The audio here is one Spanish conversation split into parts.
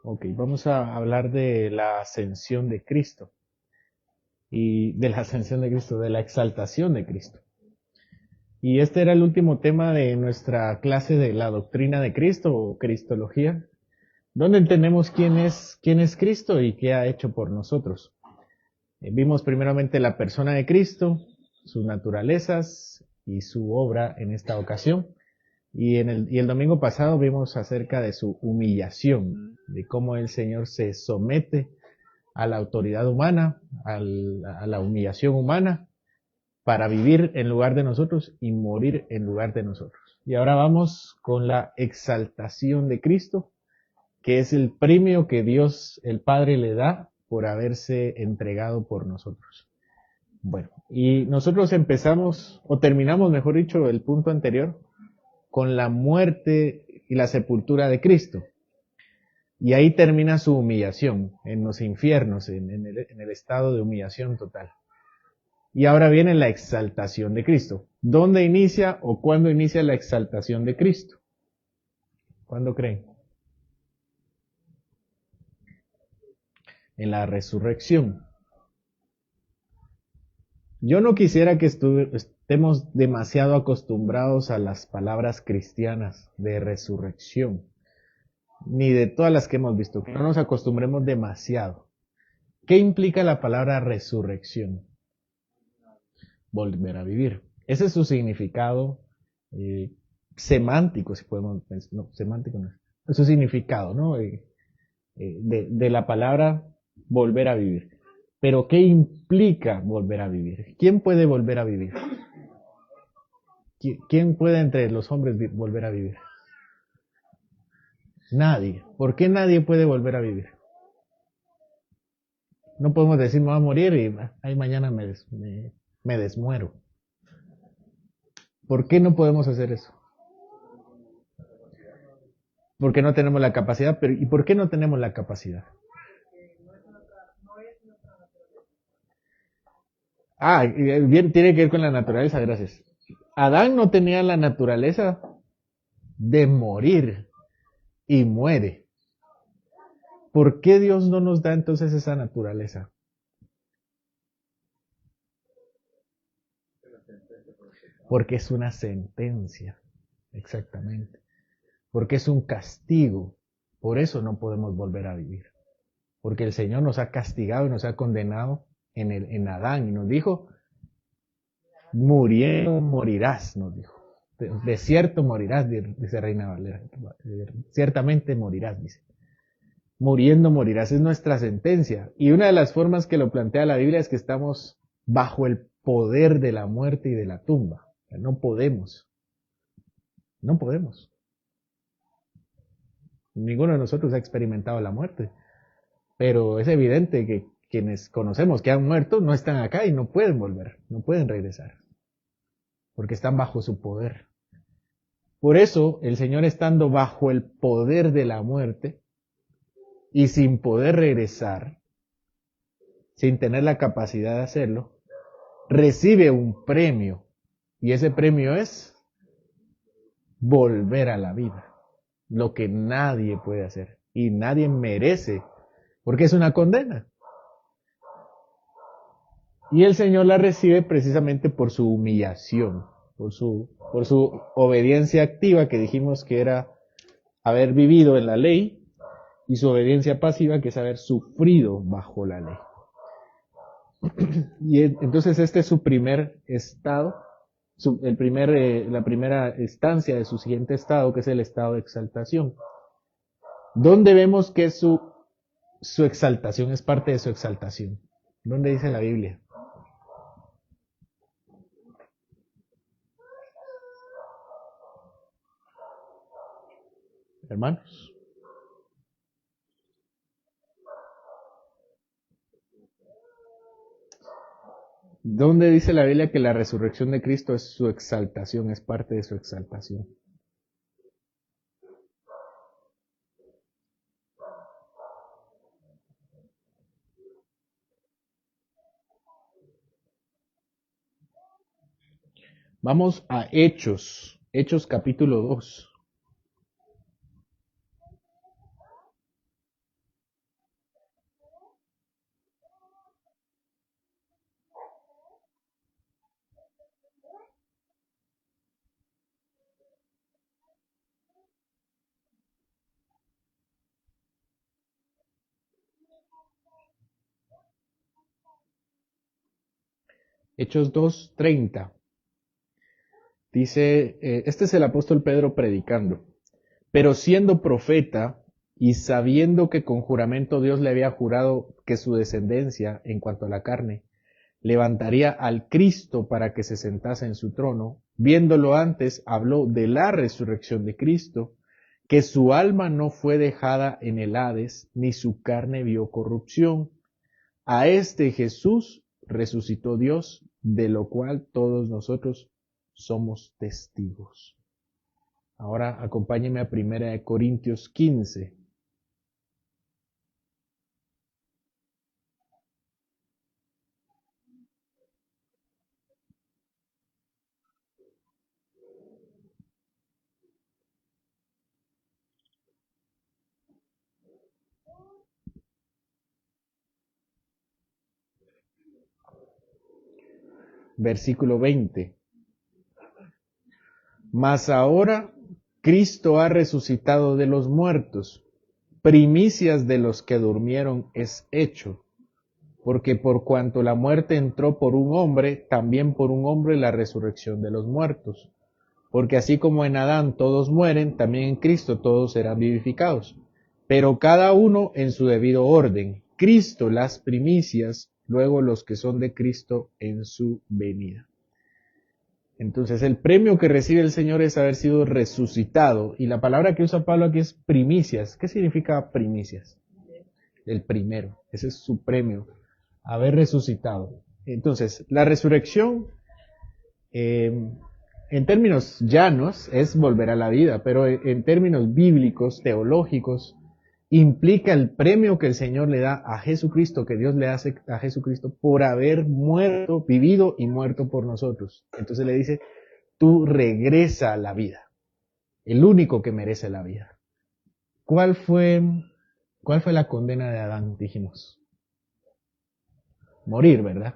Ok, vamos a hablar de la ascensión de Cristo y de la ascensión de Cristo, de la exaltación de Cristo. Y este era el último tema de nuestra clase de la doctrina de Cristo o Cristología, donde entendemos quién es Cristo y qué ha hecho por nosotros. Vimos primeramente la persona de Cristo, sus naturalezas y su obra en esta ocasión. Y el domingo pasado vimos acerca de su humillación, de cómo el Señor se somete a la autoridad humana, a la humillación humana, para vivir en lugar de nosotros y morir en lugar de nosotros. Y ahora vamos con la exaltación de Cristo, que es el premio que Dios el Padre le da por haberse entregado por nosotros. Bueno, y nosotros empezamos, o terminamos, mejor dicho, el punto anterior, con la muerte y la sepultura de Cristo. Y ahí termina su humillación en los infiernos, en el estado de humillación total. Y ahora viene la exaltación de Cristo. ¿Dónde inicia o cuándo inicia la exaltación de Cristo? ¿Cuándo creen? En la resurrección. Yo no quisiera que estemos demasiado acostumbrados a las palabras cristianas de resurrección, ni de todas las que hemos visto, que no nos acostumbremos demasiado. ¿Qué implica la palabra resurrección? Volver a vivir. Ese es su significado eh, semántico, si podemos pensar. No, semántico no es. Su significado, ¿no? De la palabra volver a vivir. Pero ¿qué implica volver a vivir? ¿Quién puede volver a vivir? ¿Quién puede entre los hombres volver a vivir? Nadie. ¿Por qué nadie puede volver a vivir? No podemos decir me voy a morir y ay, mañana me desmuero. ¿Por qué no podemos hacer eso? Porque no tenemos la capacidad. Pero ¿y por qué no tenemos la capacidad? Bien, tiene que ver con la naturaleza, gracias. Adán no tenía la naturaleza de morir y muere. ¿Por qué Dios no nos da entonces esa naturaleza? Porque es una sentencia, exactamente. Porque es un castigo. Por eso no podemos volver a vivir. Porque el Señor nos ha castigado y nos ha condenado en Adán y nos dijo, muriendo morirás, nos dijo. De cierto morirás, dice Reina Valera. Ciertamente morirás, dice. Muriendo morirás, es nuestra sentencia. Y una de las formas que lo plantea la Biblia es que estamos bajo el poder de la muerte y de la tumba. No podemos, no podemos. Ninguno de nosotros ha experimentado la muerte, pero es evidente que quienes conocemos que han muerto no están acá y no pueden volver, no pueden regresar, porque están bajo su poder. Por eso, el Señor estando bajo el poder de la muerte y sin poder regresar, sin tener la capacidad de hacerlo, recibe un premio. Y ese premio es volver a la vida. Lo que nadie puede hacer. Y nadie merece. Porque es una condena. Y el Señor la recibe precisamente por su humillación. Por su obediencia activa, que dijimos que era haber vivido en la ley. Y su obediencia pasiva, que es haber sufrido bajo la ley. Y entonces este es su primer estado, la primera estancia de su siguiente estado, que es el estado de exaltación. ¿Dónde vemos que su exaltación es parte de su exaltación? ¿Dónde dice la Biblia? Hermanos. ¿Dónde dice la Biblia que la resurrección de Cristo es su exaltación, es parte de su exaltación? Vamos a Hechos, Hechos capítulo 2. Hechos 2:30. Dice, este es el apóstol Pedro predicando. Pero siendo profeta y sabiendo que con juramento Dios le había jurado que su descendencia, en cuanto a la carne, levantaría al Cristo para que se sentase en su trono, viéndolo antes, habló de la resurrección de Cristo, que su alma no fue dejada en el Hades, ni su carne vio corrupción. A este Jesús resucitó Dios, de lo cual todos nosotros somos testigos. Ahora acompáñeme a 1 Corintios 15. Versículo 20. Mas ahora Cristo ha resucitado de los muertos, primicias de los que durmieron es hecho, porque por cuanto la muerte entró por un hombre, también por un hombre la resurrección de los muertos. Porque así como en Adán todos mueren, también en Cristo todos serán vivificados, pero cada uno en su debido orden. Cristo las primicias, luego los que son de Cristo en su venida. Entonces el premio que recibe el Señor es haber sido resucitado, y la palabra que usa Pablo aquí es primicias. ¿Qué significa primicias? El primero, ese es su premio, haber resucitado. Entonces, la resurrección, en términos llanos, es volver a la vida, pero en términos bíblicos, teológicos, implica el premio que el Señor le da a Jesucristo, que Dios le hace a Jesucristo por haber muerto, vivido y muerto por nosotros. Entonces le dice, tú regresa a la vida, el único que merece la vida. ¿Cuál fue la condena de Adán? Dijimos, morir, ¿verdad?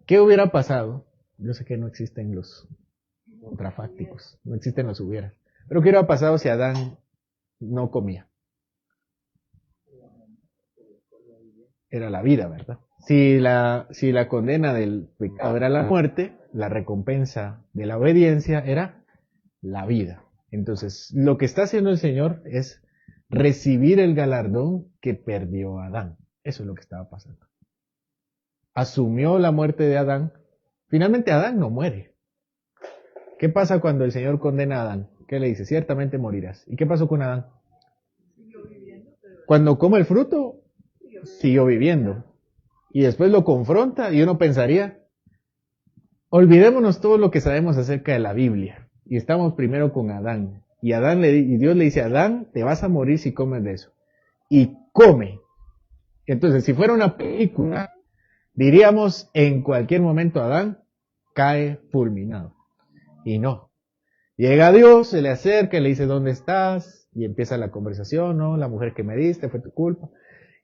¿Qué hubiera pasado? Yo sé que no existen los contrafácticos, no existen los hubieras, pero ¿qué hubiera pasado si Adán no comía? Era la vida, ¿verdad? Si la condena del pecado era la muerte, la recompensa de la obediencia era la vida. Entonces, lo que está haciendo el Señor es recibir el galardón que perdió Adán. Eso es lo que estaba pasando. Asumió la muerte de Adán. Finalmente Adán no muere. ¿Qué pasa cuando el Señor condena a Adán? ¿Qué le dice? Ciertamente morirás. ¿Y qué pasó con Adán? Cuando come el fruto, siguió viviendo. Y después lo confronta y uno pensaría, olvidémonos todo lo que sabemos acerca de la Biblia. Y estamos primero con Adán. Y Dios le dice, Adán, te vas a morir si comes de eso. Y come. Entonces, si fuera una película, diríamos, en cualquier momento Adán cae fulminado. Y no. Llega Dios, se le acerca, le dice, ¿dónde estás? Y empieza la conversación, ¿no? La mujer que me diste fue tu culpa.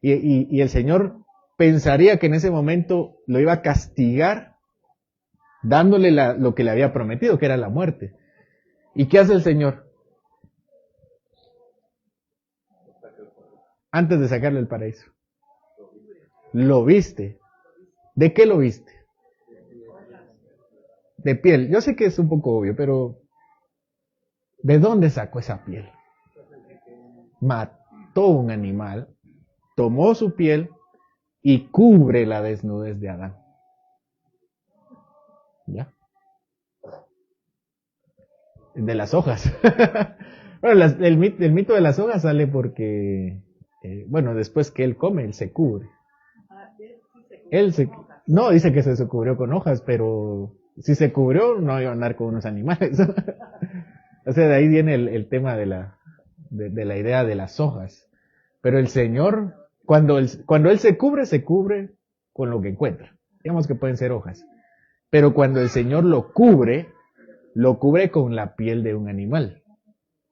Y el Señor pensaría que en ese momento lo iba a castigar, dándole lo que le había prometido, que era la muerte. ¿Y qué hace el Señor? Antes de sacarle el paraíso. Lo viste. ¿De qué lo viste? De piel. Yo sé que es un poco obvio, pero ¿de dónde sacó esa piel? Mató un animal, tomó su piel y cubre la desnudez de Adán. ¿Ya? De las hojas. Bueno, el mito de las hojas sale porque, después que él come, él se cubre. No, dice que se cubrió con hojas, pero si se cubrió, no iba a andar con unos animales. O sea, de ahí viene el tema de la idea de las hojas. Pero el Señor, cuando Él se cubre con lo que encuentra. Digamos que pueden ser hojas. Pero cuando el Señor lo cubre con la piel de un animal.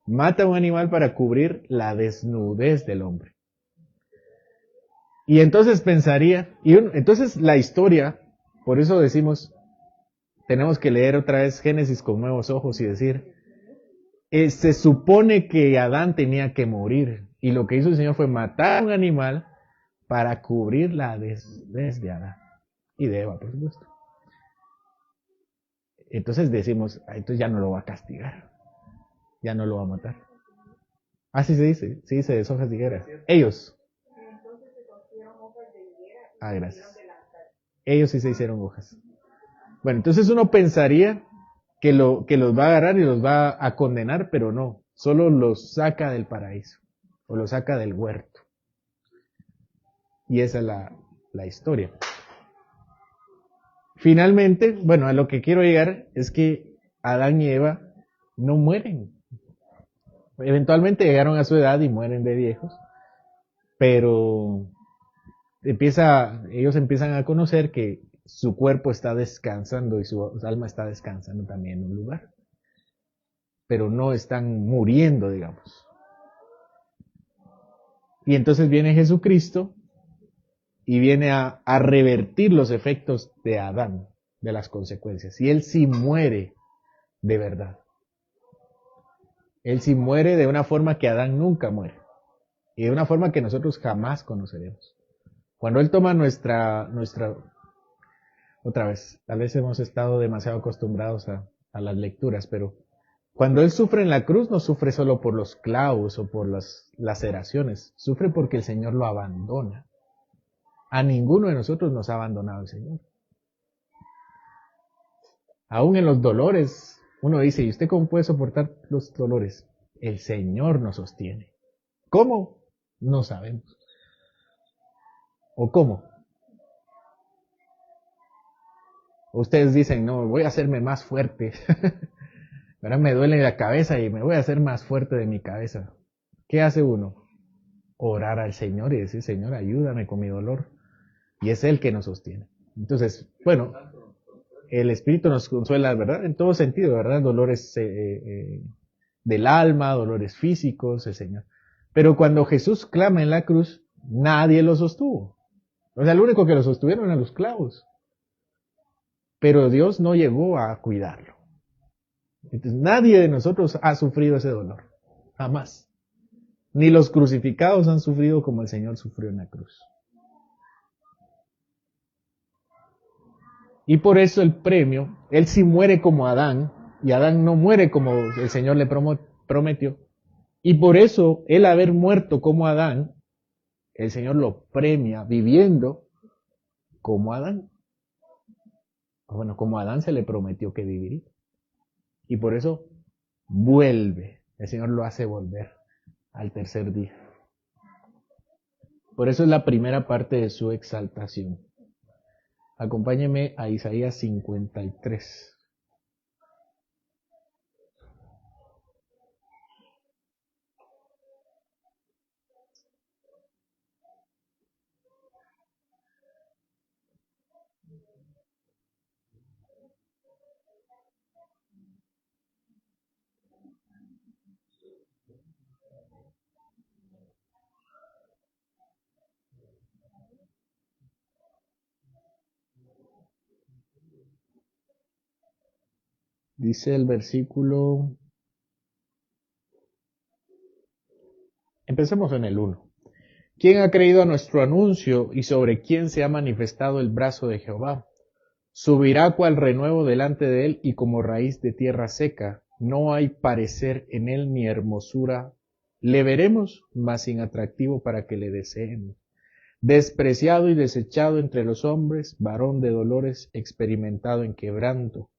Mata a un animal para cubrir la desnudez del hombre. Y entonces pensaría, entonces la historia, por eso decimos, tenemos que leer otra vez Génesis con nuevos ojos y decir, se supone que Adán tenía que morir, y lo que hizo el Señor fue matar a un animal para cubrir la desnudez de Adán y de Eva, por supuesto. Entonces decimos, entonces ya no lo va a castigar, ya no lo va a matar. Así se dice, sí se dice hojas de higuera. Ellos. Gracias. Ellos sí se hicieron hojas. Bueno, entonces uno pensaría que los va a agarrar y los va a condenar, pero no, solo los saca del paraíso, o los saca del huerto. Y esa es la historia. Finalmente, bueno, a lo que quiero llegar es que Adán y Eva no mueren. Eventualmente llegaron a su edad y mueren de viejos, pero ellos empiezan a conocer que su cuerpo está descansando y su alma está descansando también en un lugar, pero no están muriendo, digamos. Y entonces viene Jesucristo y viene a revertir los efectos de Adán, de las consecuencias. Y él sí muere de verdad. Él sí muere de una forma que Adán nunca muere. Y de una forma que nosotros jamás conoceremos. Cuando él toma nuestra, otra vez, tal vez hemos estado demasiado acostumbrados a las lecturas, pero cuando él sufre en la cruz no sufre solo por los clavos o por las laceraciones, sufre porque el Señor lo abandona. A ninguno de nosotros nos ha abandonado el Señor. Aún en los dolores, uno dice, ¿y usted cómo puede soportar los dolores? El Señor nos sostiene. ¿Cómo? No sabemos. ¿O cómo? Ustedes dicen, no, voy a hacerme más fuerte. Ahora me duele la cabeza y me voy a hacer más fuerte de mi cabeza. ¿Qué hace uno? Orar al Señor y decir, Señor, ayúdame con mi dolor. Y es Él que nos sostiene. Entonces, bueno, el Espíritu nos consuela, ¿verdad? En todo sentido, ¿verdad? Dolores del alma, dolores físicos, el Señor. Pero cuando Jesús clama en la cruz, nadie lo sostuvo. O sea, lo único que lo sostuvieron eran los clavos. Pero Dios no llegó a cuidarlo. Entonces, nadie de nosotros ha sufrido ese dolor. Jamás. Ni los crucificados han sufrido como el Señor sufrió en la cruz. Y por eso el premio, Él sí muere como Adán, y Adán no muere como el Señor le prometió. Y por eso, Él haber muerto como Adán, el Señor lo premia viviendo como Adán. Bueno, como Adán se le prometió que viviría. Y por eso vuelve. El Señor lo hace volver al tercer día. Por eso es la primera parte de su exaltación. Acompáñeme a Isaías 53. Dice el versículo... Empecemos en el 1. ¿Quién ha creído a nuestro anuncio y sobre quién se ha manifestado el brazo de Jehová? Subirá cual renuevo delante de él y como raíz de tierra seca. No hay parecer en él ni hermosura. Le veremos, mas sin atractivo para que le deseemos. Despreciado y desechado entre los hombres, varón de dolores, experimentado en quebranto.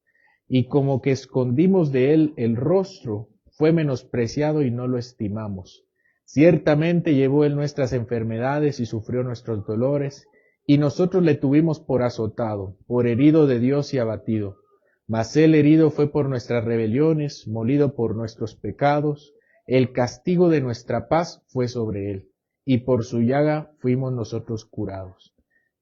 Y como que escondimos de él el rostro, fue menospreciado y no lo estimamos. Ciertamente llevó él nuestras enfermedades y sufrió nuestros dolores, y nosotros le tuvimos por azotado, por herido de Dios y abatido. Mas él herido fue por nuestras rebeliones, molido por nuestros pecados, el castigo de nuestra paz fue sobre él, y por su llaga fuimos nosotros curados.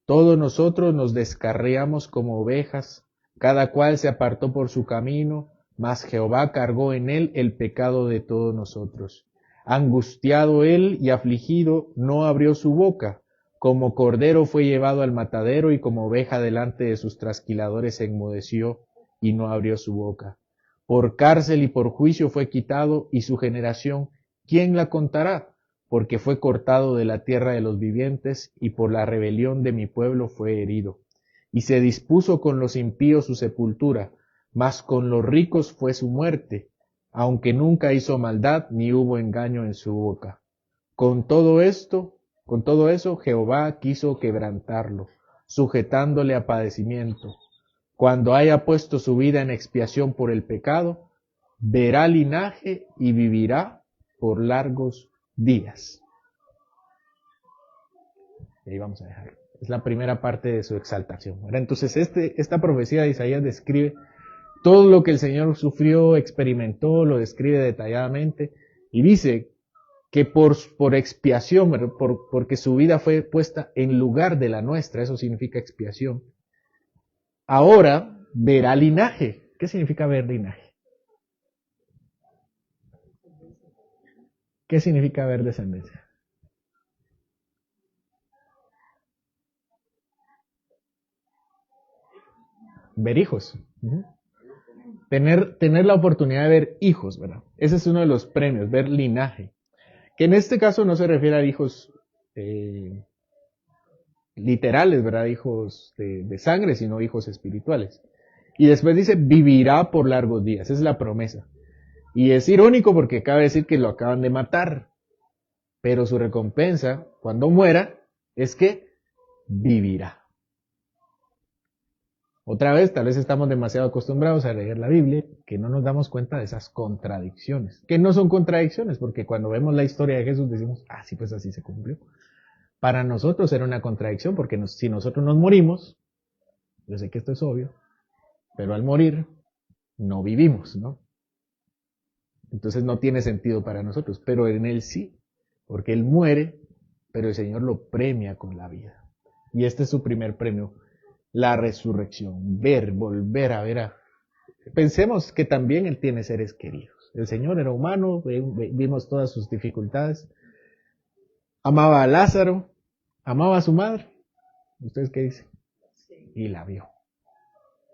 Todos nosotros nos descarriamos como ovejas, cada cual se apartó por su camino, mas Jehová cargó en él el pecado de todos nosotros. Angustiado él y afligido, no abrió su boca. Como cordero fue llevado al matadero y como oveja delante de sus trasquiladores se enmudeció y no abrió su boca. Por cárcel y por juicio fue quitado, y su generación, ¿quién la contará? Porque fue cortado de la tierra de los vivientes, y por la rebelión de mi pueblo fue herido. Y se dispuso con los impíos su sepultura, mas con los ricos fue su muerte, aunque nunca hizo maldad ni hubo engaño en su boca. Con todo eso, Jehová quiso quebrantarlo, sujetándole a padecimiento. Cuando haya puesto su vida en expiación por el pecado, verá linaje y vivirá por largos días. Y ahí vamos a dejarlo. Es la primera parte de su exaltación. Entonces, esta profecía de Isaías describe todo lo que el Señor sufrió, experimentó, lo describe detalladamente y dice que por expiación, porque su vida fue puesta en lugar de la nuestra, eso significa expiación. Ahora verá linaje. ¿Qué significa ver linaje? ¿Qué significa ver descendencia? Ver hijos. Tener la oportunidad de ver hijos, ¿verdad? Ese es uno de los premios, ver linaje. Que en este caso no se refiere a hijos literales, ¿verdad? Hijos de sangre, sino hijos espirituales. Y después dice, vivirá por largos días. Esa es la promesa. Y es irónico porque cabe decir que lo acaban de matar. Pero su recompensa, cuando muera, es que vivirá. Otra vez, tal vez estamos demasiado acostumbrados a leer la Biblia, que no nos damos cuenta de esas contradicciones. Que no son contradicciones, porque cuando vemos la historia de Jesús decimos, ah, sí, pues así se cumplió. Para nosotros era una contradicción, porque si nosotros nos morimos, yo sé que esto es obvio, pero al morir no vivimos, ¿no? Entonces no tiene sentido para nosotros, pero en Él sí, porque Él muere, pero el Señor lo premia con la vida. Y este es su primer premio, la resurrección, volver a ver a... Pensemos que también Él tiene seres queridos. El Señor era humano, vimos todas sus dificultades, amaba a Lázaro, amaba a su madre. ¿Ustedes qué dicen? Y la vio.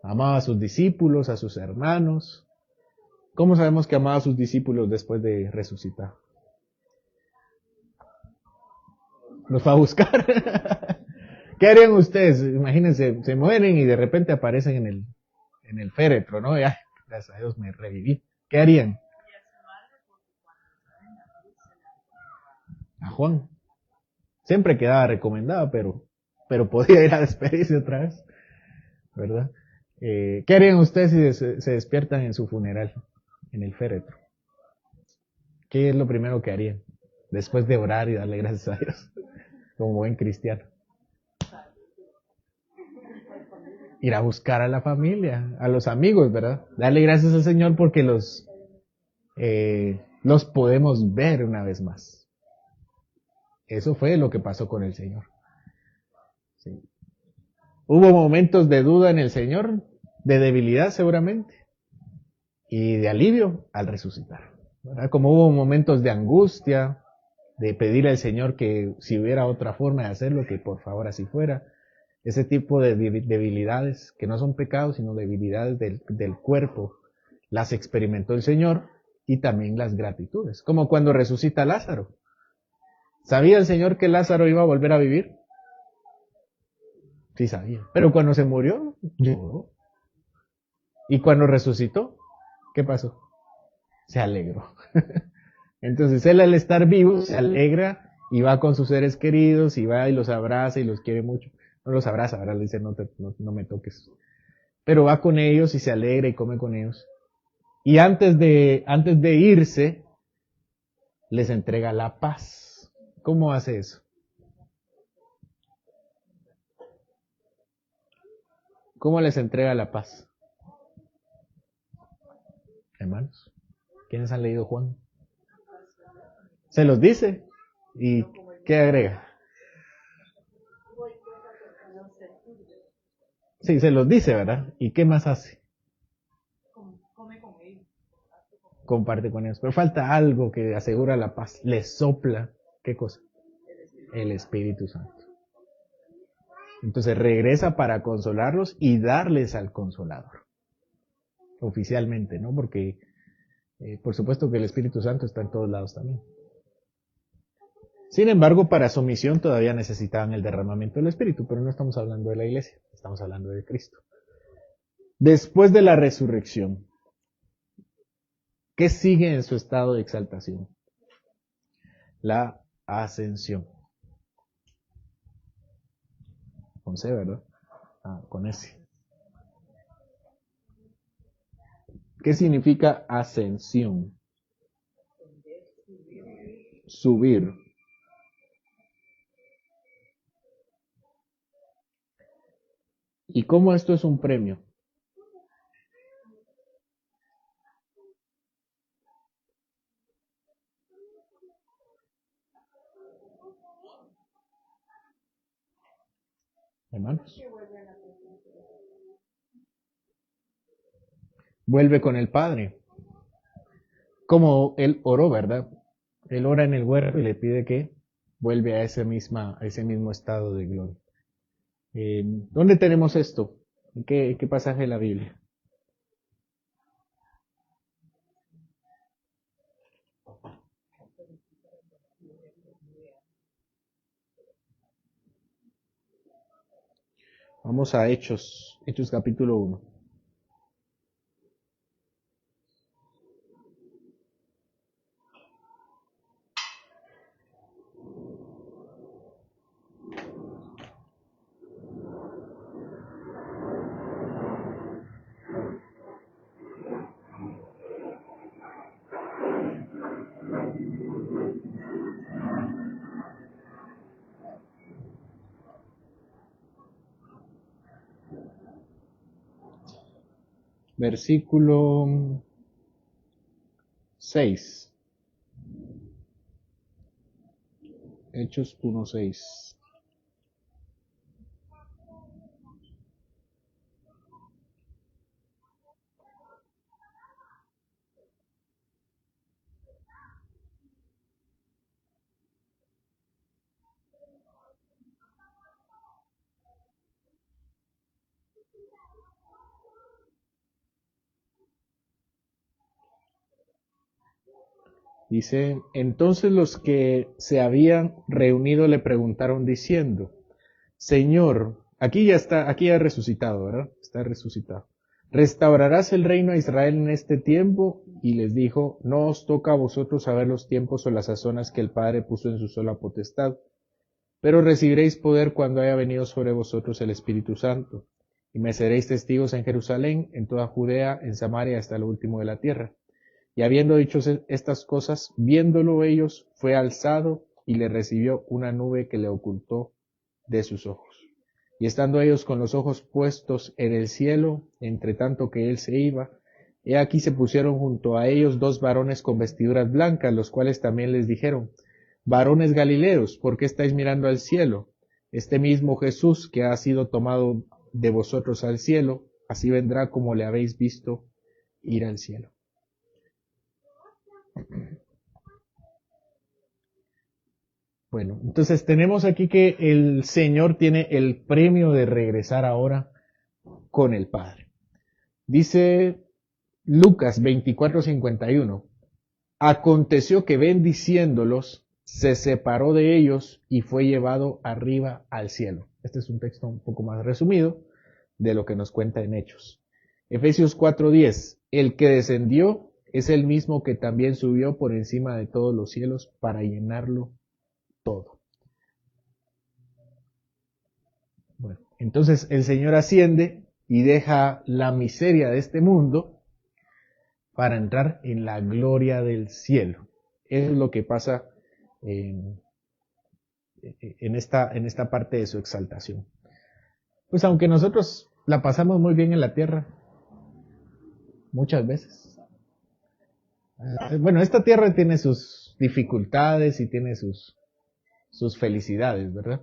Amaba a sus discípulos, a sus hermanos. ¿Cómo sabemos que amaba a sus discípulos después de resucitar? Los fue a buscar. ¿Qué harían ustedes? Imagínense, se mueren y de repente aparecen en el féretro, ¿no? Ya, gracias a Dios me reviví. ¿Qué harían? A Juan. Siempre quedaba recomendado, pero podía ir a despedirse otra vez, ¿verdad? ¿Qué harían ustedes si se despiertan en su funeral, en el féretro? ¿Qué es lo primero que harían? Después de orar y darle gracias a Dios, como buen cristiano. Ir a buscar a la familia, a los amigos, ¿verdad? Darle gracias al Señor porque los podemos ver una vez más. Eso fue lo que pasó con el Señor. Sí. Hubo momentos de duda en el Señor, de debilidad seguramente, y de alivio al resucitar, ¿verdad? Como hubo momentos de angustia, de pedir al Señor que si hubiera otra forma de hacerlo, que por favor así fuera. Ese tipo de debilidades, que no son pecados, sino debilidades del cuerpo, las experimentó el Señor, y también las gratitudes, como cuando resucita Lázaro. ¿Sabía el Señor que Lázaro iba a volver a vivir? Sí sabía. Pero cuando se murió, lloró. Y cuando resucitó, ¿qué pasó? Se alegró. Entonces él, al estar vivo, se alegra y va con sus seres queridos y va y los abraza y los quiere mucho. No los abraza, ahora le dice, no me toques. Pero va con ellos y se alegra y come con ellos. Y antes de irse, les entrega la paz. ¿Cómo hace eso? ¿Cómo les entrega la paz? Hermanos, ¿quiénes han leído Juan? Se los dice. ¿Y qué agrega? Sí, se los dice, ¿verdad? ¿Y qué más hace? Comparte con ellos. Pero falta algo que asegura la paz. Les sopla. ¿Qué cosa? El Espíritu Santo. Entonces regresa para consolarlos y darles al Consolador. Oficialmente, ¿no? Porque por supuesto que el Espíritu Santo está en todos lados también. Sin embargo, para su misión todavía necesitaban el derramamiento del Espíritu, pero no estamos hablando de la iglesia, estamos hablando de Cristo. Después de la resurrección, ¿qué sigue en su estado de exaltación? La ascensión. Con C, ¿verdad? Con S. ¿Qué significa ascensión? Subir. ¿Y cómo esto es un premio? Hermanos. Vuelve con el Padre. Como él oró, ¿verdad? Él ora en el huerto y le pide que vuelve a ese mismo estado de gloria. ¿Dónde tenemos esto? ¿En qué pasaje de la Biblia? Vamos a Hechos capítulo 1. Versículo 6. Hechos 1:6. Dice, entonces los que se habían reunido le preguntaron diciendo, Señor, aquí ya resucitado, ¿verdad? Está resucitado. ¿Restaurarás el reino a Israel en este tiempo? Y les dijo, no os toca a vosotros saber los tiempos o las sazonas que el Padre puso en su sola potestad, pero recibiréis poder cuando haya venido sobre vosotros el Espíritu Santo, y me seréis testigos en Jerusalén, en toda Judea, en Samaria, hasta lo último de la tierra. Y habiendo dicho estas cosas, viéndolo ellos, fue alzado y le recibió una nube que le ocultó de sus ojos. Y estando ellos con los ojos puestos en el cielo, entre tanto que él se iba, he aquí se pusieron junto a ellos dos varones con vestiduras blancas, los cuales también les dijeron, varones galileos, ¿por qué estáis mirando al cielo? Este mismo Jesús que ha sido tomado de vosotros al cielo, así vendrá como le habéis visto ir al cielo. Bueno, entonces tenemos aquí que el Señor tiene el premio de regresar ahora con el Padre. Dice Lucas 24:51, aconteció que bendiciéndolos, se separó de ellos y fue llevado arriba al cielo. Este es un texto un poco más resumido de lo que nos cuenta en Hechos. Efesios 4:10, el que descendió es el mismo que también subió por encima de todos los cielos para llenarlo todo. Bueno, entonces el Señor asciende y deja la miseria de este mundo para entrar en la gloria del cielo. Eso es lo que pasa en esta parte de su exaltación. Pues aunque nosotros la pasamos muy bien en la tierra, muchas veces. Bueno, esta tierra tiene sus dificultades y tiene sus felicidades, ¿verdad?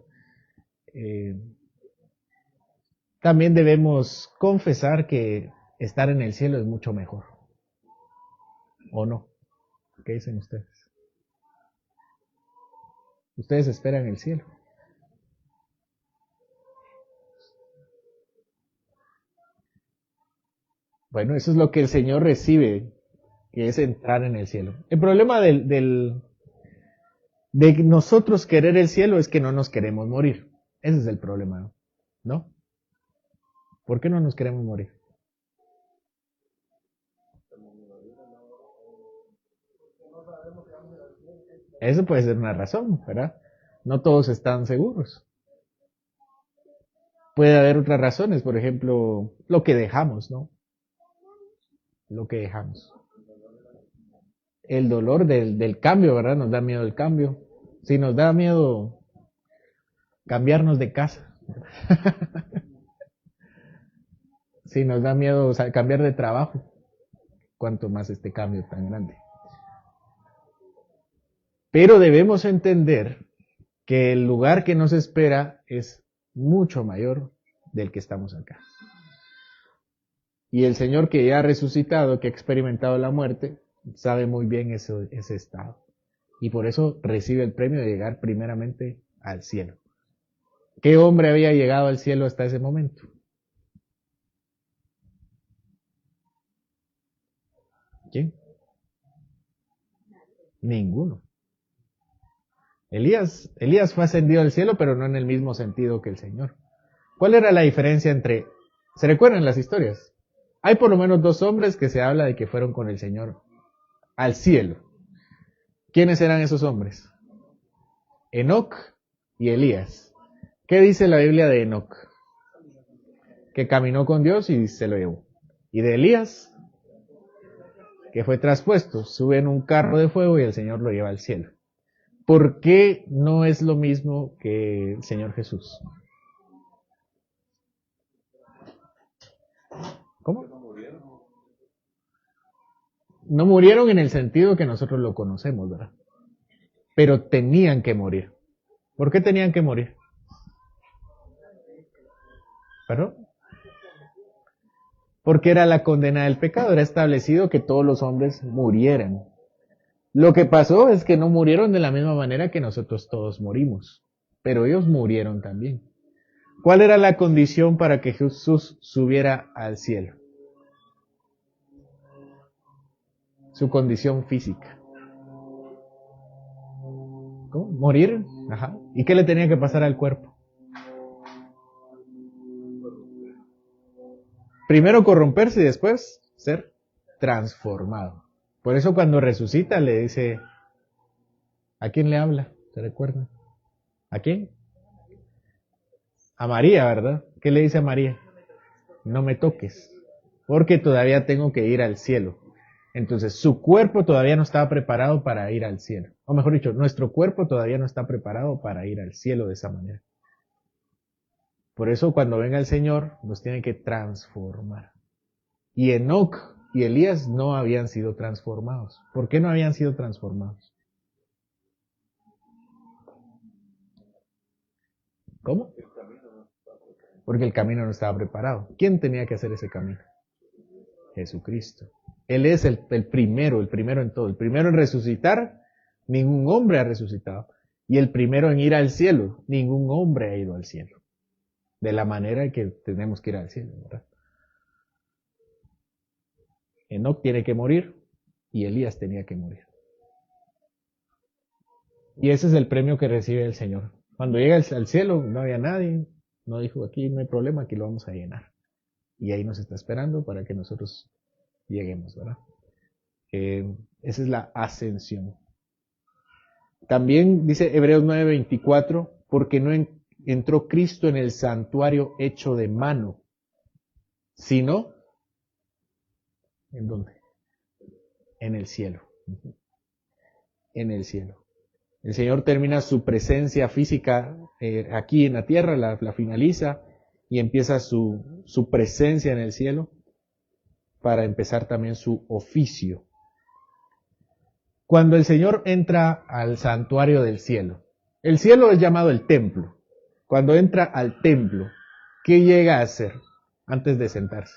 También debemos confesar que estar en el cielo es mucho mejor. ¿O no? ¿Qué dicen ustedes? Ustedes esperan el cielo. Bueno, eso es lo que el Señor recibe, que es entrar en el cielo. El problema de nosotros querer el cielo es que no nos queremos morir. Ese es el problema, ¿no? ¿Por qué no nos queremos morir? Eso puede ser una razón, ¿verdad? No todos están seguros. Puede haber otras razones, por ejemplo, lo que dejamos, ¿no? Lo que dejamos. El dolor del cambio, ¿verdad? Nos da miedo el cambio. Si nos da miedo cambiarnos de casa. Si nos da miedo, o sea, cambiar de trabajo. Cuanto más este cambio tan grande. Pero debemos entender que el lugar que nos espera es mucho mayor del que estamos acá. Y el Señor que ya ha resucitado, que ha experimentado la muerte, sabe muy bien ese estado. Y por eso recibe el premio de llegar primeramente al cielo. ¿Qué hombre había llegado al cielo hasta ese momento? ¿Quién? Ninguno. Elías fue ascendido al cielo, pero no en el mismo sentido que el Señor. ¿Cuál era la diferencia entre... ¿Se recuerdan las historias? Hay por lo menos dos hombres que se habla de que fueron con el Señor al cielo. ¿Quiénes eran esos hombres? Enoc y Elías. ¿Qué dice la Biblia de Enoc? Que caminó con Dios y se lo llevó. Y de Elías, que fue traspuesto, sube en un carro de fuego y el Señor lo lleva al cielo. ¿Por qué no es lo mismo que el Señor Jesús? ¿Cómo? No murieron en el sentido que nosotros lo conocemos, ¿verdad? Pero tenían que morir. ¿Por qué tenían que morir? ¿Perdón? Porque era la condena del pecado, era establecido que todos los hombres murieran. Lo que pasó es que no murieron de la misma manera que nosotros todos morimos, pero ellos murieron también. ¿Cuál era la condición para que Jesús subiera al cielo? Su condición física. ¿Cómo? ¿Morir? Ajá. ¿Y qué le tenía que pasar al cuerpo? Primero corromperse y después ser transformado. Por eso cuando resucita le dice, ¿a quién le habla? ¿Se recuerda? ¿A quién? A María, ¿verdad? ¿Qué le dice a María? No me toques, porque todavía tengo que ir al cielo. Entonces, su cuerpo todavía no estaba preparado para ir al cielo. O mejor dicho, nuestro cuerpo todavía no está preparado para ir al cielo de esa manera. Por eso cuando venga el Señor nos tiene que transformar. Y Enoc y Elías no habían sido transformados. ¿Por qué no habían sido transformados? ¿Cómo? Porque el camino no estaba preparado. ¿Quién tenía que hacer ese camino? Jesucristo. Él es el primero en todo. El primero en resucitar, ningún hombre ha resucitado. Y el primero en ir al cielo, ningún hombre ha ido al cielo. De la manera que tenemos que ir al cielo, ¿verdad? Enoc tiene que morir y Elías tenía que morir. Y ese es el premio que recibe el Señor. Cuando llega al cielo no había nadie, no dijo aquí no hay problema, aquí lo vamos a llenar. Y ahí nos está esperando para que nosotros lleguemos, ¿verdad? Esa es la ascensión. También dice Hebreos 9:24, porque no entró Cristo en el santuario hecho de mano, sino, ¿en dónde? En el cielo. En el cielo. El Señor termina su presencia física aquí en la tierra, la finaliza y empieza su presencia en el cielo para empezar también su oficio. Cuando el Señor entra al santuario del cielo, el cielo es llamado el templo. Cuando entra al templo, ¿qué llega a hacer antes de sentarse?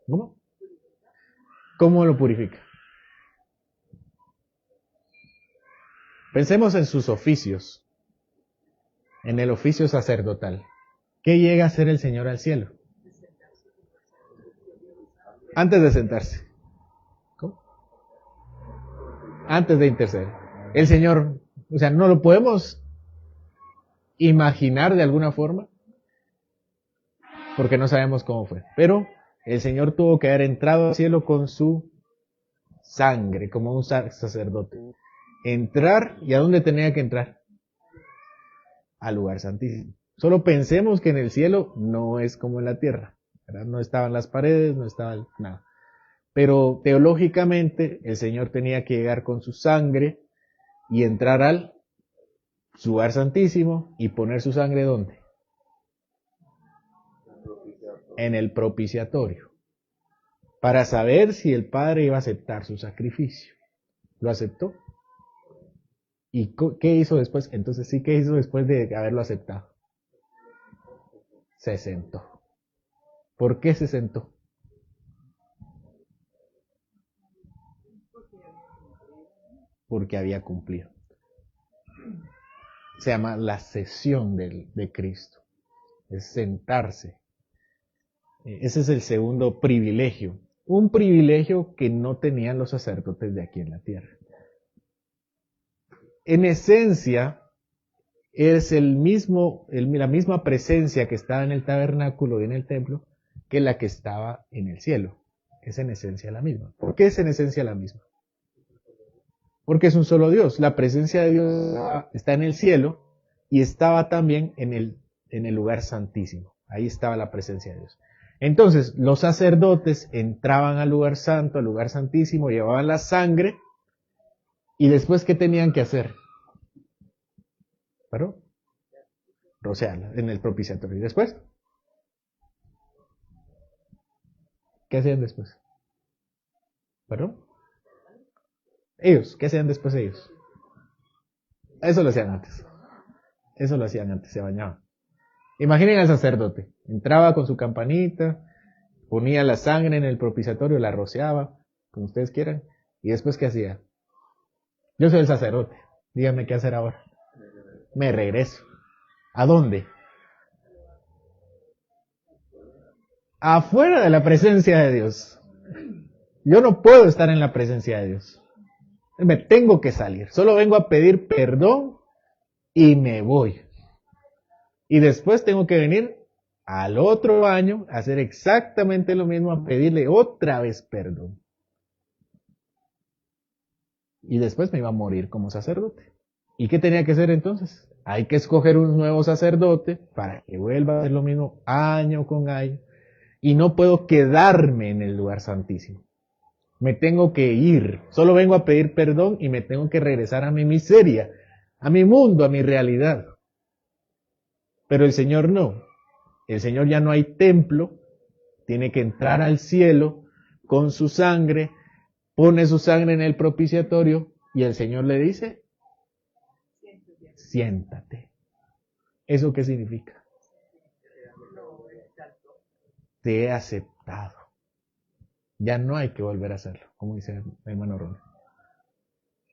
¿Cómo? ¿Cómo lo purifica? Pensemos en sus oficios, en el oficio sacerdotal. ¿Qué llega a hacer el Señor al cielo? Antes de sentarse. ¿Cómo? Antes de interceder. El Señor, o sea, no lo podemos imaginar de alguna forma, porque no sabemos cómo fue. Pero el Señor tuvo que haber entrado al cielo con su sangre, como un sacerdote. Entrar, ¿y a dónde tenía que entrar? Al lugar santísimo. Solo pensemos que en el cielo no es como en la tierra, ¿verdad? No estaban las paredes, no estaba nada. Pero teológicamente el Señor tenía que llegar con su sangre y entrar al lugar santísimo y poner su sangre ¿dónde? En el propiciatorio. Para saber si el Padre iba a aceptar su sacrificio. ¿Lo aceptó? ¿Y qué hizo después? Entonces sí, ¿qué hizo después de haberlo aceptado? Se sentó. ¿Por qué se sentó? Porque había cumplido. Se llama la cesión de Cristo. Es sentarse. Ese es el segundo privilegio. Un privilegio que no tenían los sacerdotes de aquí en la tierra. En esencia, es la misma presencia que estaba en el tabernáculo y en el templo que la que estaba en el cielo. Es en esencia la misma. ¿Por qué es en esencia la misma? Porque es un solo Dios. La presencia de Dios está en el cielo y estaba también en el lugar santísimo. Ahí estaba la presencia de Dios. Entonces, los sacerdotes entraban al lugar santo, al lugar santísimo, llevaban la sangre y después, ¿qué tenían que hacer? ¿Pero? Rociarla en el propiciatorio. ¿Y después? ¿Qué hacían después? ¿Perdón? Ellos, ¿qué hacían después ellos? Eso lo hacían antes. Eso lo hacían antes, se bañaban. Imaginen al sacerdote. Entraba con su campanita, ponía la sangre en el propiciatorio, la rociaba, como ustedes quieran. ¿Y después qué hacía? Yo soy el sacerdote. Díganme qué hacer ahora. Me regreso. ¿A dónde? Afuera de la presencia de Dios. Yo no puedo estar en la presencia de Dios. Me tengo que salir. Solo vengo a pedir perdón y me voy. Y después tengo que venir al otro baño a hacer exactamente lo mismo, a pedirle otra vez perdón. Y después me iba a morir como sacerdote. ¿Y qué tenía que hacer entonces? Hay que escoger un nuevo sacerdote para que vuelva a hacer lo mismo año con año. Y no puedo quedarme en el lugar santísimo. Me tengo que ir. Solo vengo a pedir perdón y me tengo que regresar a mi miseria, a mi mundo, a mi realidad. Pero el Señor no. El Señor ya no hay templo. Tiene que entrar al cielo con su sangre. Pone su sangre en el propiciatorio y el Señor le dice, siéntate. ¿Eso qué significa? Te he aceptado. Ya no hay que volver a hacerlo, como dice el hermano Ron.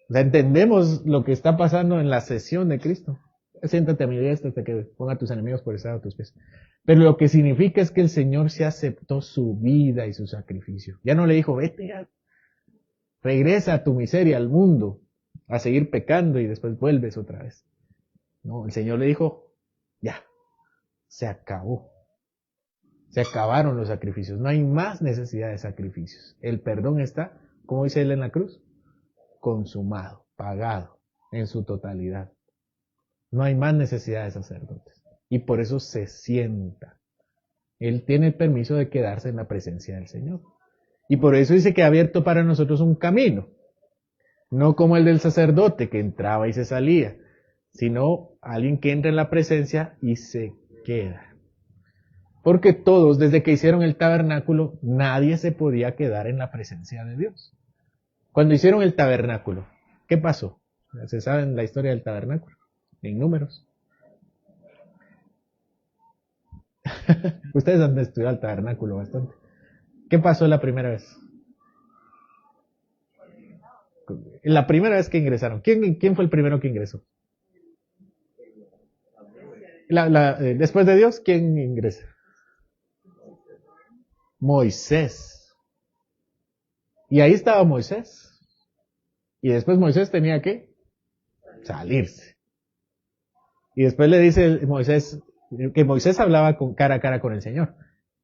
O sea, entendemos lo que está pasando en la cesión de Cristo. Siéntate a mi diestra hasta que ponga a tus enemigos por estrado a tus pies. Pero lo que significa es que el Señor se aceptó su vida y su sacrificio. Ya no le dijo, vete ya, regresa a tu miseria, al mundo, a seguir pecando y después vuelves otra vez. No, el Señor le dijo, ya, se acabó. Se acabaron los sacrificios. No hay más necesidad de sacrificios. El perdón está, como dice él en la cruz, consumado, pagado en su totalidad. No hay más necesidad de sacerdotes. Y por eso se sienta. Él tiene el permiso de quedarse en la presencia del Señor. Y por eso dice que ha abierto para nosotros un camino. No como el del sacerdote que entraba y se salía, sino alguien que entra en la presencia y se queda. Porque todos, desde que hicieron el tabernáculo, nadie se podía quedar en la presencia de Dios. Cuando hicieron el tabernáculo, ¿qué pasó? ¿Se saben la historia del tabernáculo? En Números. Ustedes han estudiado el tabernáculo bastante. ¿Qué pasó la primera vez? La primera vez que ingresaron. ¿Quién fue el primero que ingresó? Después de Dios, ¿quién ingresa? Moisés. Y ahí estaba Moisés. Y después Moisés tenía que salirse. Y después le dice Moisés, que Moisés hablaba cara a cara con el Señor.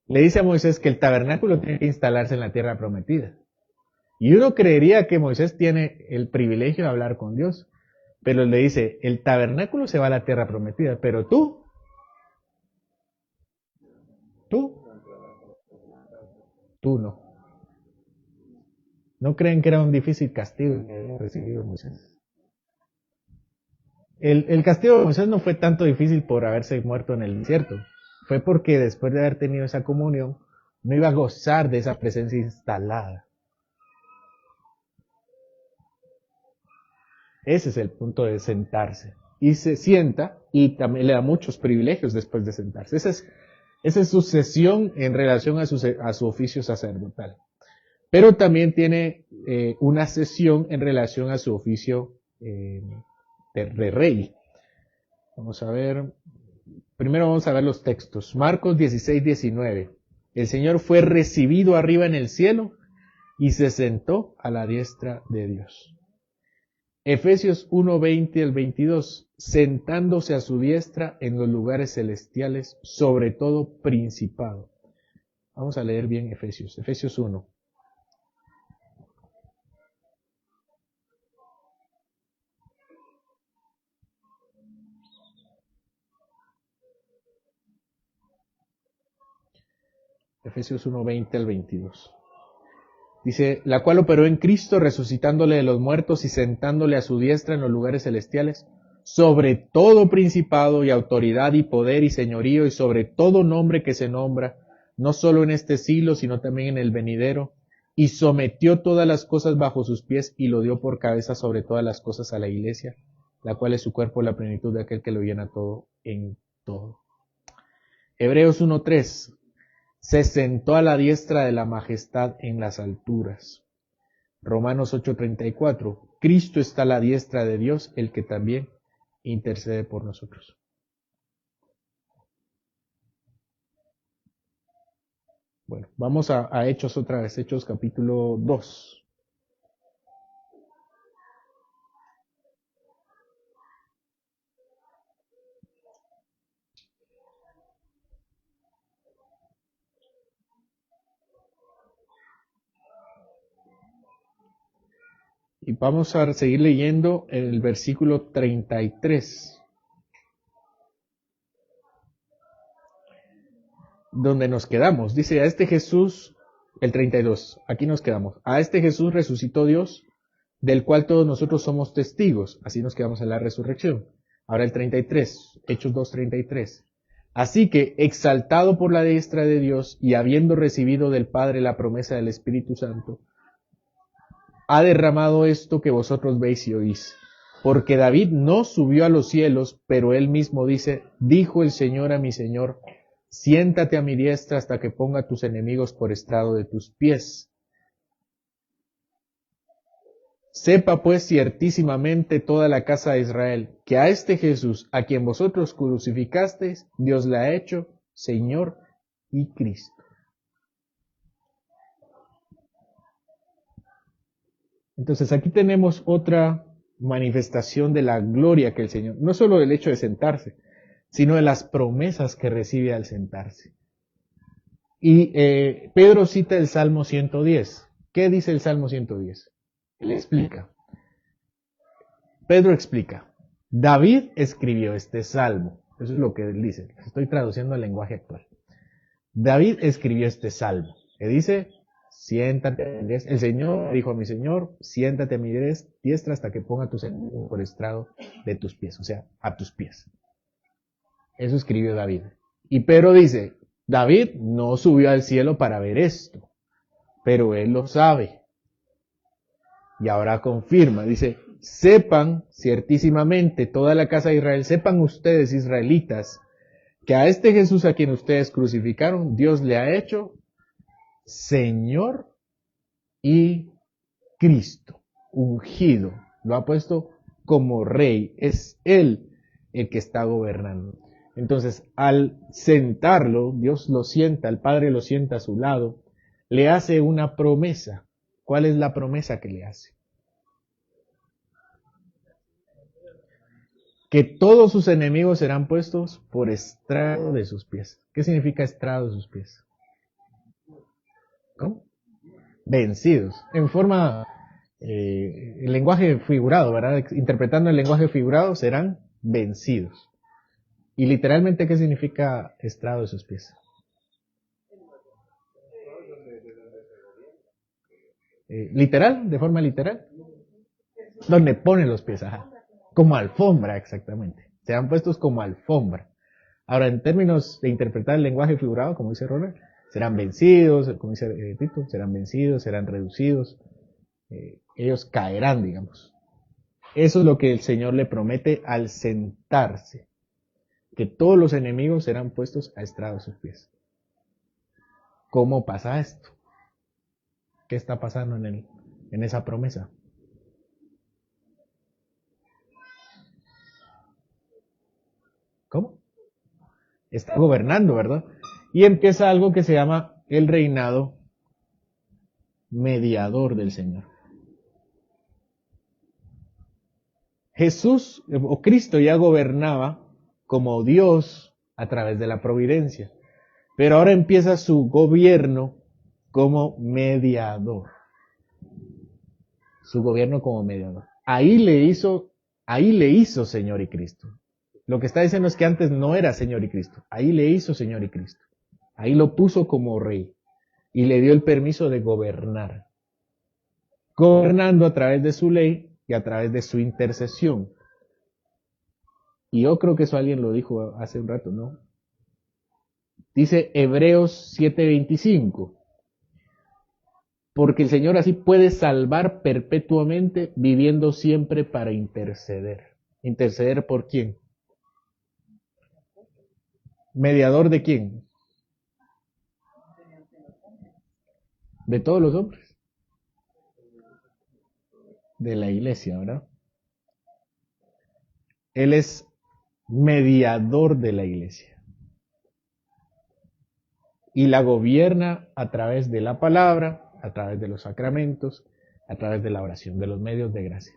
Le dice a Moisés que el tabernáculo tiene que instalarse en la tierra prometida. Y uno creería que Moisés tiene el privilegio de hablar con Dios, pero le dice, el tabernáculo se va a la tierra prometida, pero tú, tú no. ¿No creen que era un difícil castigo que había recibido Moisés? El castigo de Moisés no fue tanto difícil por haberse muerto en el desierto, fue porque después de haber tenido esa comunión, no iba a gozar de esa presencia instalada. Ese es el punto de sentarse. Y se sienta y también le da muchos privilegios después de sentarse. Esa es su sesión en relación a su oficio sacerdotal. Pero también tiene una sesión en relación a su oficio de rey. Vamos a ver. Primero vamos a ver los textos. Marcos 16, 19. El Señor fue recibido arriba en el cielo y se sentó a la diestra de Dios. Efesios 1, 20 al 22. Sentándose a su diestra en los lugares celestiales, sobre todo principado. Vamos a leer bien Efesios. Efesios 1. Efesios 1, 20 al 22. Dice, la cual operó en Cristo, resucitándole de los muertos y sentándole a su diestra en los lugares celestiales, sobre todo principado y autoridad y poder y señorío y sobre todo nombre que se nombra, no solo en este siglo, sino también en el venidero, y sometió todas las cosas bajo sus pies y lo dio por cabeza sobre todas las cosas a la iglesia, la cual es su cuerpo, la plenitud de aquel que lo llena todo en todo. Hebreos 1:3. Se sentó a la diestra de la majestad en las alturas. Romanos 8:34. Cristo está a la diestra de Dios, el que también intercede por nosotros. Bueno, vamos a Hechos otra vez, Hechos capítulo 2. Y vamos a seguir leyendo el versículo 33, donde nos quedamos. Dice, a este Jesús, el 32, aquí nos quedamos. A este Jesús resucitó Dios, del cual todos nosotros somos testigos. Así nos quedamos en la resurrección. Ahora el 33, Hechos 2:33. Así que, exaltado por la diestra de Dios y habiendo recibido del Padre la promesa del Espíritu Santo, ha derramado esto que vosotros veis y oís. Porque David no subió a los cielos, pero él mismo dice, dijo el Señor a mi Señor, siéntate a mi diestra hasta que ponga a tus enemigos por estrado de tus pies. Sepa pues ciertísimamente toda la casa de Israel, que a este Jesús, a quien vosotros crucificasteis, Dios le ha hecho Señor y Cristo. Entonces aquí tenemos otra manifestación de la gloria que el Señor, no solo del hecho de sentarse, sino de las promesas que recibe al sentarse. Y Pedro cita el Salmo 110. ¿Qué dice el Salmo 110? Él explica. Pedro explica. David escribió este salmo. Eso es lo que él dice. Estoy traduciendo al lenguaje actual. David escribió este salmo. Que dice, siéntate, el Señor dijo a mi Señor, siéntate a mi diestra hasta que ponga tus enemigos por estrado de tus pies, o sea, a tus pies. Eso escribió David. Y Pedro dice, David no subió al cielo para ver esto, pero él lo sabe. Y ahora confirma, dice, sepan ciertísimamente toda la casa de Israel, sepan ustedes israelitas, que a este Jesús a quien ustedes crucificaron, Dios le ha hecho Señor y Cristo, ungido, lo ha puesto como rey, es Él el que está gobernando. Entonces, al sentarlo, Dios lo sienta, el Padre lo sienta a su lado, le hace una promesa. ¿Cuál es la promesa que le hace? Que todos sus enemigos serán puestos por estrado de sus pies. ¿Qué significa estrado de sus pies? ¿Cómo? vencidos, en forma, el lenguaje figurado, ¿verdad? Interpretando el lenguaje figurado, serán vencidos. Y literalmente, ¿qué significa estrado de sus pies? Literal, de forma literal. Donde ponen los pies, ajá. Como alfombra, exactamente. Serán puestos como alfombra. Ahora, en términos de interpretar el lenguaje figurado, como dice Ronald, serán vencidos, como dice Tito, serán vencidos, serán reducidos, ellos caerán, digamos. Eso es lo que el Señor le promete al sentarse, que todos los enemigos serán puestos a estrado de sus pies. ¿Cómo pasa esto? ¿Qué está pasando en esa promesa? ¿Cómo? Está gobernando, ¿verdad? Y empieza algo que se llama el reinado mediador del Señor. Jesús o Cristo ya gobernaba como Dios a través de la providencia, pero ahora empieza su gobierno como mediador. Su gobierno como mediador. Ahí le hizo Señor y Cristo. Lo que está diciendo es que antes no era Señor y Cristo. Ahí le hizo Señor y Cristo. Ahí lo puso como rey y le dio el permiso de gobernar. Gobernando a través de su ley y a través de su intercesión. Y yo creo que eso alguien lo dijo hace un rato, ¿no? Dice Hebreos 7:25. Porque el Señor así puede salvar perpetuamente, viviendo siempre para interceder. ¿Interceder por quién? ¿Mediador de quién? De todos los hombres. De la iglesia, ¿verdad? Él es mediador de la iglesia. Y la gobierna a través de la palabra, a través de los sacramentos, a través de la oración, de los medios de gracia.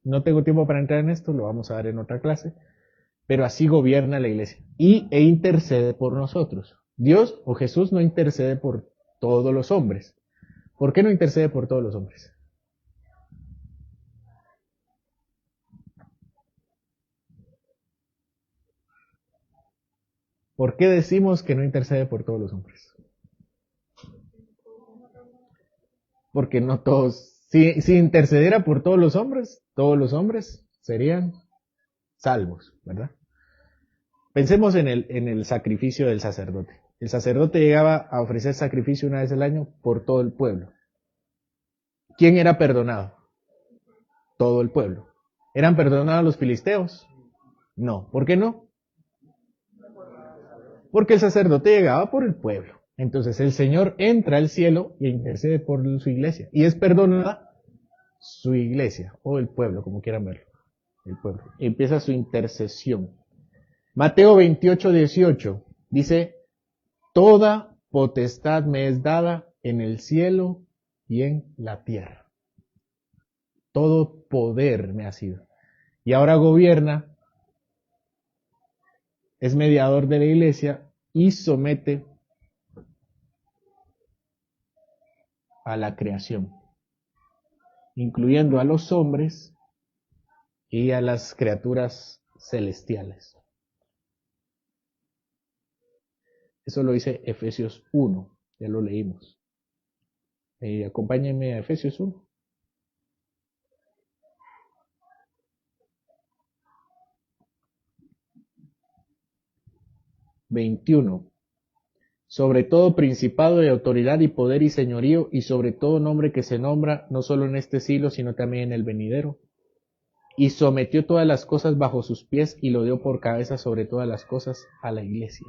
No tengo tiempo para entrar en esto, lo vamos a dar en otra clase, pero así gobierna la iglesia e intercede por nosotros. Dios o Jesús no intercede por todos los hombres. ¿Por qué no intercede por todos los hombres? ¿Por qué decimos que no intercede por todos los hombres? Porque no todos, si intercediera por todos los hombres serían salvos, ¿verdad? Pensemos en el sacrificio del sacerdote. El sacerdote llegaba a ofrecer sacrificio una vez al año por todo el pueblo. ¿Quién era perdonado? Todo el pueblo. ¿Eran perdonados los filisteos? No. ¿Por qué no? Porque el sacerdote llegaba por el pueblo. Entonces el Señor entra al cielo y intercede por su iglesia. Y es perdonada su iglesia, o el pueblo, como quieran verlo. El pueblo. Empieza su intercesión. Mateo 28:18 dice, toda potestad me es dada en el cielo y en la tierra. Todo poder me ha sido. Y ahora gobierna, es mediador de la iglesia y somete a la creación, incluyendo a los hombres y a las criaturas celestiales. Eso lo dice Efesios 1, ya lo leímos. Acompáñenme a Efesios 1. (21) Sobre todo principado y autoridad y poder y señorío, y sobre todo nombre que se nombra, no solo en este siglo, sino también en el venidero. Y sometió todas las cosas bajo sus pies, y lo dio por cabeza sobre todas las cosas a la iglesia.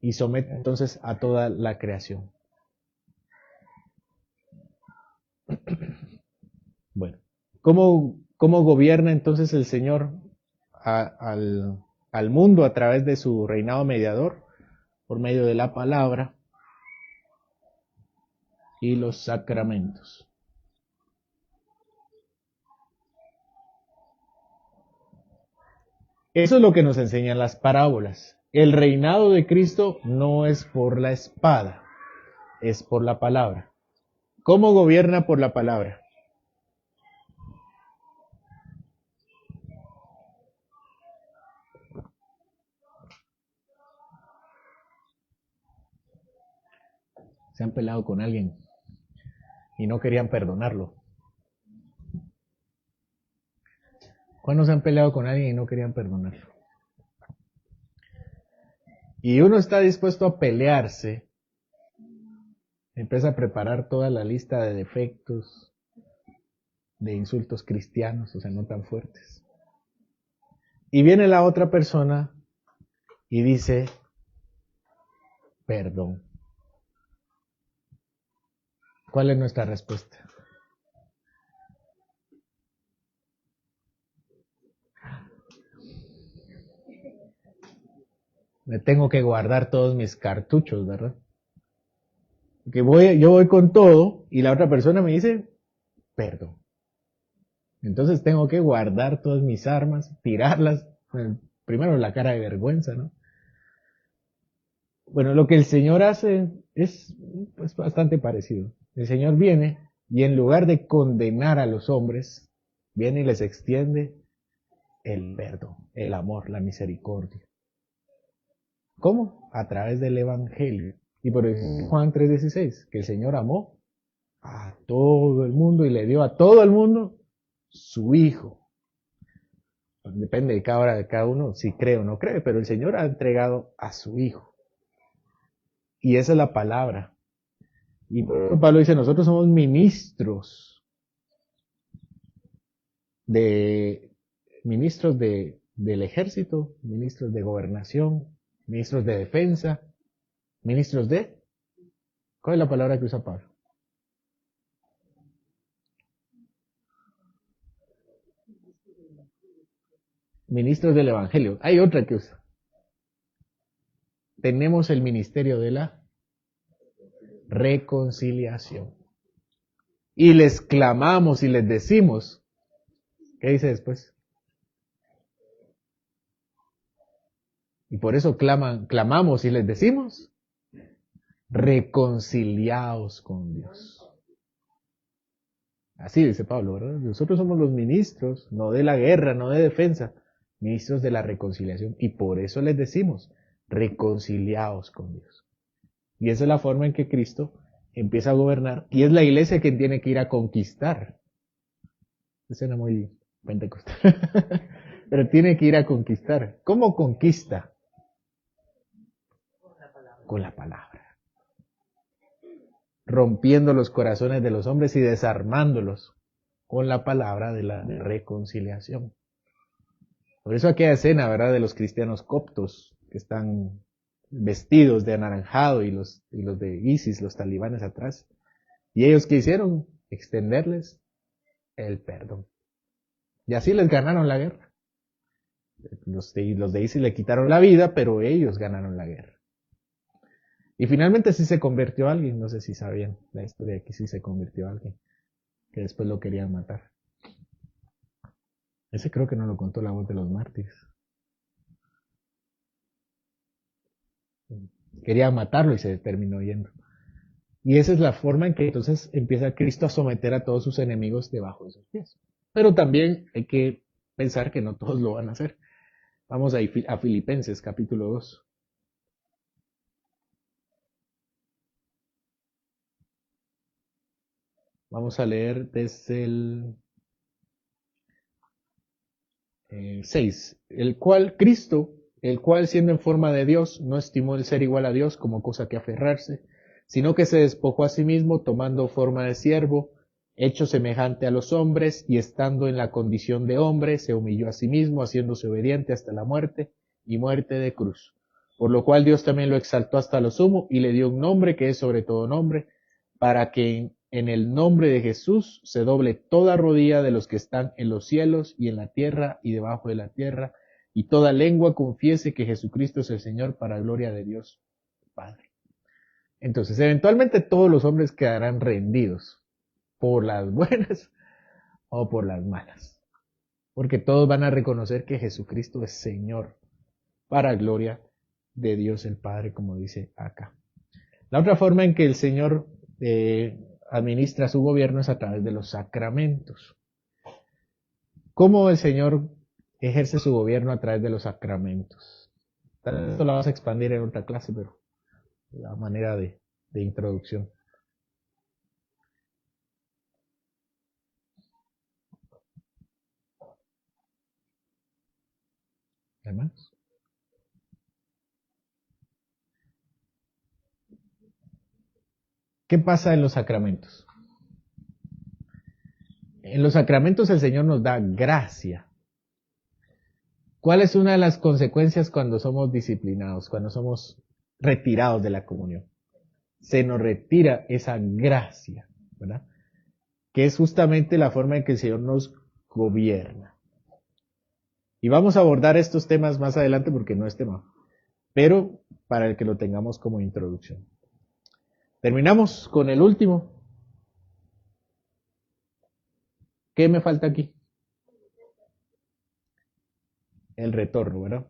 Y somete entonces a toda la creación. Bueno, ¿cómo gobierna entonces el Señor al mundo a través de su reinado mediador? Por medio de la palabra y los sacramentos. Eso es lo que nos enseñan las parábolas. El reinado de Cristo no es por la espada. es por la palabra. ¿Cómo gobierna por la palabra? Se han peleado con alguien y no querían perdonarlo. ¿Cuándo se han peleado con alguien y no querían perdonarlo? Y uno está dispuesto a pelearse, empieza a preparar toda la lista de defectos, de insultos cristianos, o sea, no tan fuertes. Y viene la otra persona y dice, perdón. ¿Cuál es nuestra respuesta? Me tengo que guardar todos mis cartuchos, ¿verdad? Porque yo voy con todo y la otra persona me dice, perdón. Entonces tengo que guardar todas mis armas, tirarlas, primero la cara de vergüenza, ¿no? Bueno, lo que el Señor hace es pues, bastante parecido. El Señor viene y en lugar de condenar a los hombres, viene y les extiende el perdón, el amor, la misericordia. ¿Cómo? A través del Evangelio. Y por eso Juan 3:16, que el Señor amó a todo el mundo y le dio a todo el mundo su Hijo. Depende de cada hora de cada uno si cree o no cree, pero el Señor ha entregado a su Hijo. Y esa es la palabra. Y Pablo dice, nosotros somos ministros del ejército, ministros de gobernación, ministros de defensa, ministros de... ¿Cuál es la palabra que usa Pablo? Ministros del Evangelio. Hay otra que usa. Tenemos el ministerio de la reconciliación. Y les clamamos y les decimos, ¿qué dice después? Y por eso clamamos y les decimos, reconciliaos con Dios. Así dice Pablo, ¿verdad? Nosotros somos los ministros, no de la guerra, no de defensa, ministros de la reconciliación. Y por eso les decimos, reconciliaos con Dios. Y esa es la forma en que Cristo empieza a gobernar. Y es la iglesia quien tiene que ir a conquistar. Eso suena muy pentecostal. Pero tiene que ir a conquistar. ¿Cómo conquista? Con la palabra. Rompiendo los corazones de los hombres y desarmándolos con la palabra de la reconciliación. Por eso aquella escena, ¿verdad?, de los cristianos coptos que están vestidos de anaranjado y los de ISIS, los talibanes atrás. ¿Y ellos qué hicieron? Extenderles el perdón. Y así les ganaron la guerra. Los de ISIS le quitaron la vida, pero ellos ganaron la guerra. Y finalmente sí se convirtió alguien, no sé si sabían la historia de que sí se convirtió alguien, que después lo querían matar. Ese creo que no lo contó La Voz de los Mártires. Querían matarlo y se terminó yendo. Y esa es la forma en que entonces empieza Cristo a someter a todos sus enemigos debajo de sus pies. Pero también hay que pensar que no todos lo van a hacer. Vamos a Filipenses capítulo 2. Vamos a leer desde el 6. Cristo, el cual siendo en forma de Dios, no estimó el ser igual a Dios como cosa que aferrarse, sino que se despojó a sí mismo tomando forma de siervo, hecho semejante a los hombres, y estando en la condición de hombre, se humilló a sí mismo, haciéndose obediente hasta la muerte, y muerte de cruz. Por lo cual Dios también lo exaltó hasta lo sumo, y le dio un nombre que es sobre todo nombre, para que en el nombre de Jesús se doble toda rodilla de los que están en los cielos y en la tierra y debajo de la tierra, y toda lengua confiese que Jesucristo es el Señor para gloria de Dios Padre. Entonces, eventualmente todos los hombres quedarán rendidos por las buenas o por las malas, porque todos van a reconocer que Jesucristo es Señor para gloria de Dios el Padre, como dice acá. La otra forma en que el Señor administra su gobierno es a través de los sacramentos. ¿Cómo el Señor ejerce su gobierno a través de los sacramentos? Esto lo vamos a expandir en otra clase, pero la manera de introducción. Hermanos. ¿Qué pasa en los sacramentos? En los sacramentos el Señor nos da gracia. ¿Cuál es una de las consecuencias cuando somos disciplinados, cuando somos retirados de la comunión? Se nos retira esa gracia, ¿verdad? Que es justamente la forma en que el Señor nos gobierna. Y vamos a abordar estos temas más adelante porque no es tema, pero para el que lo tengamos como introducción. Terminamos con el último. ¿Qué me falta aquí? El retorno,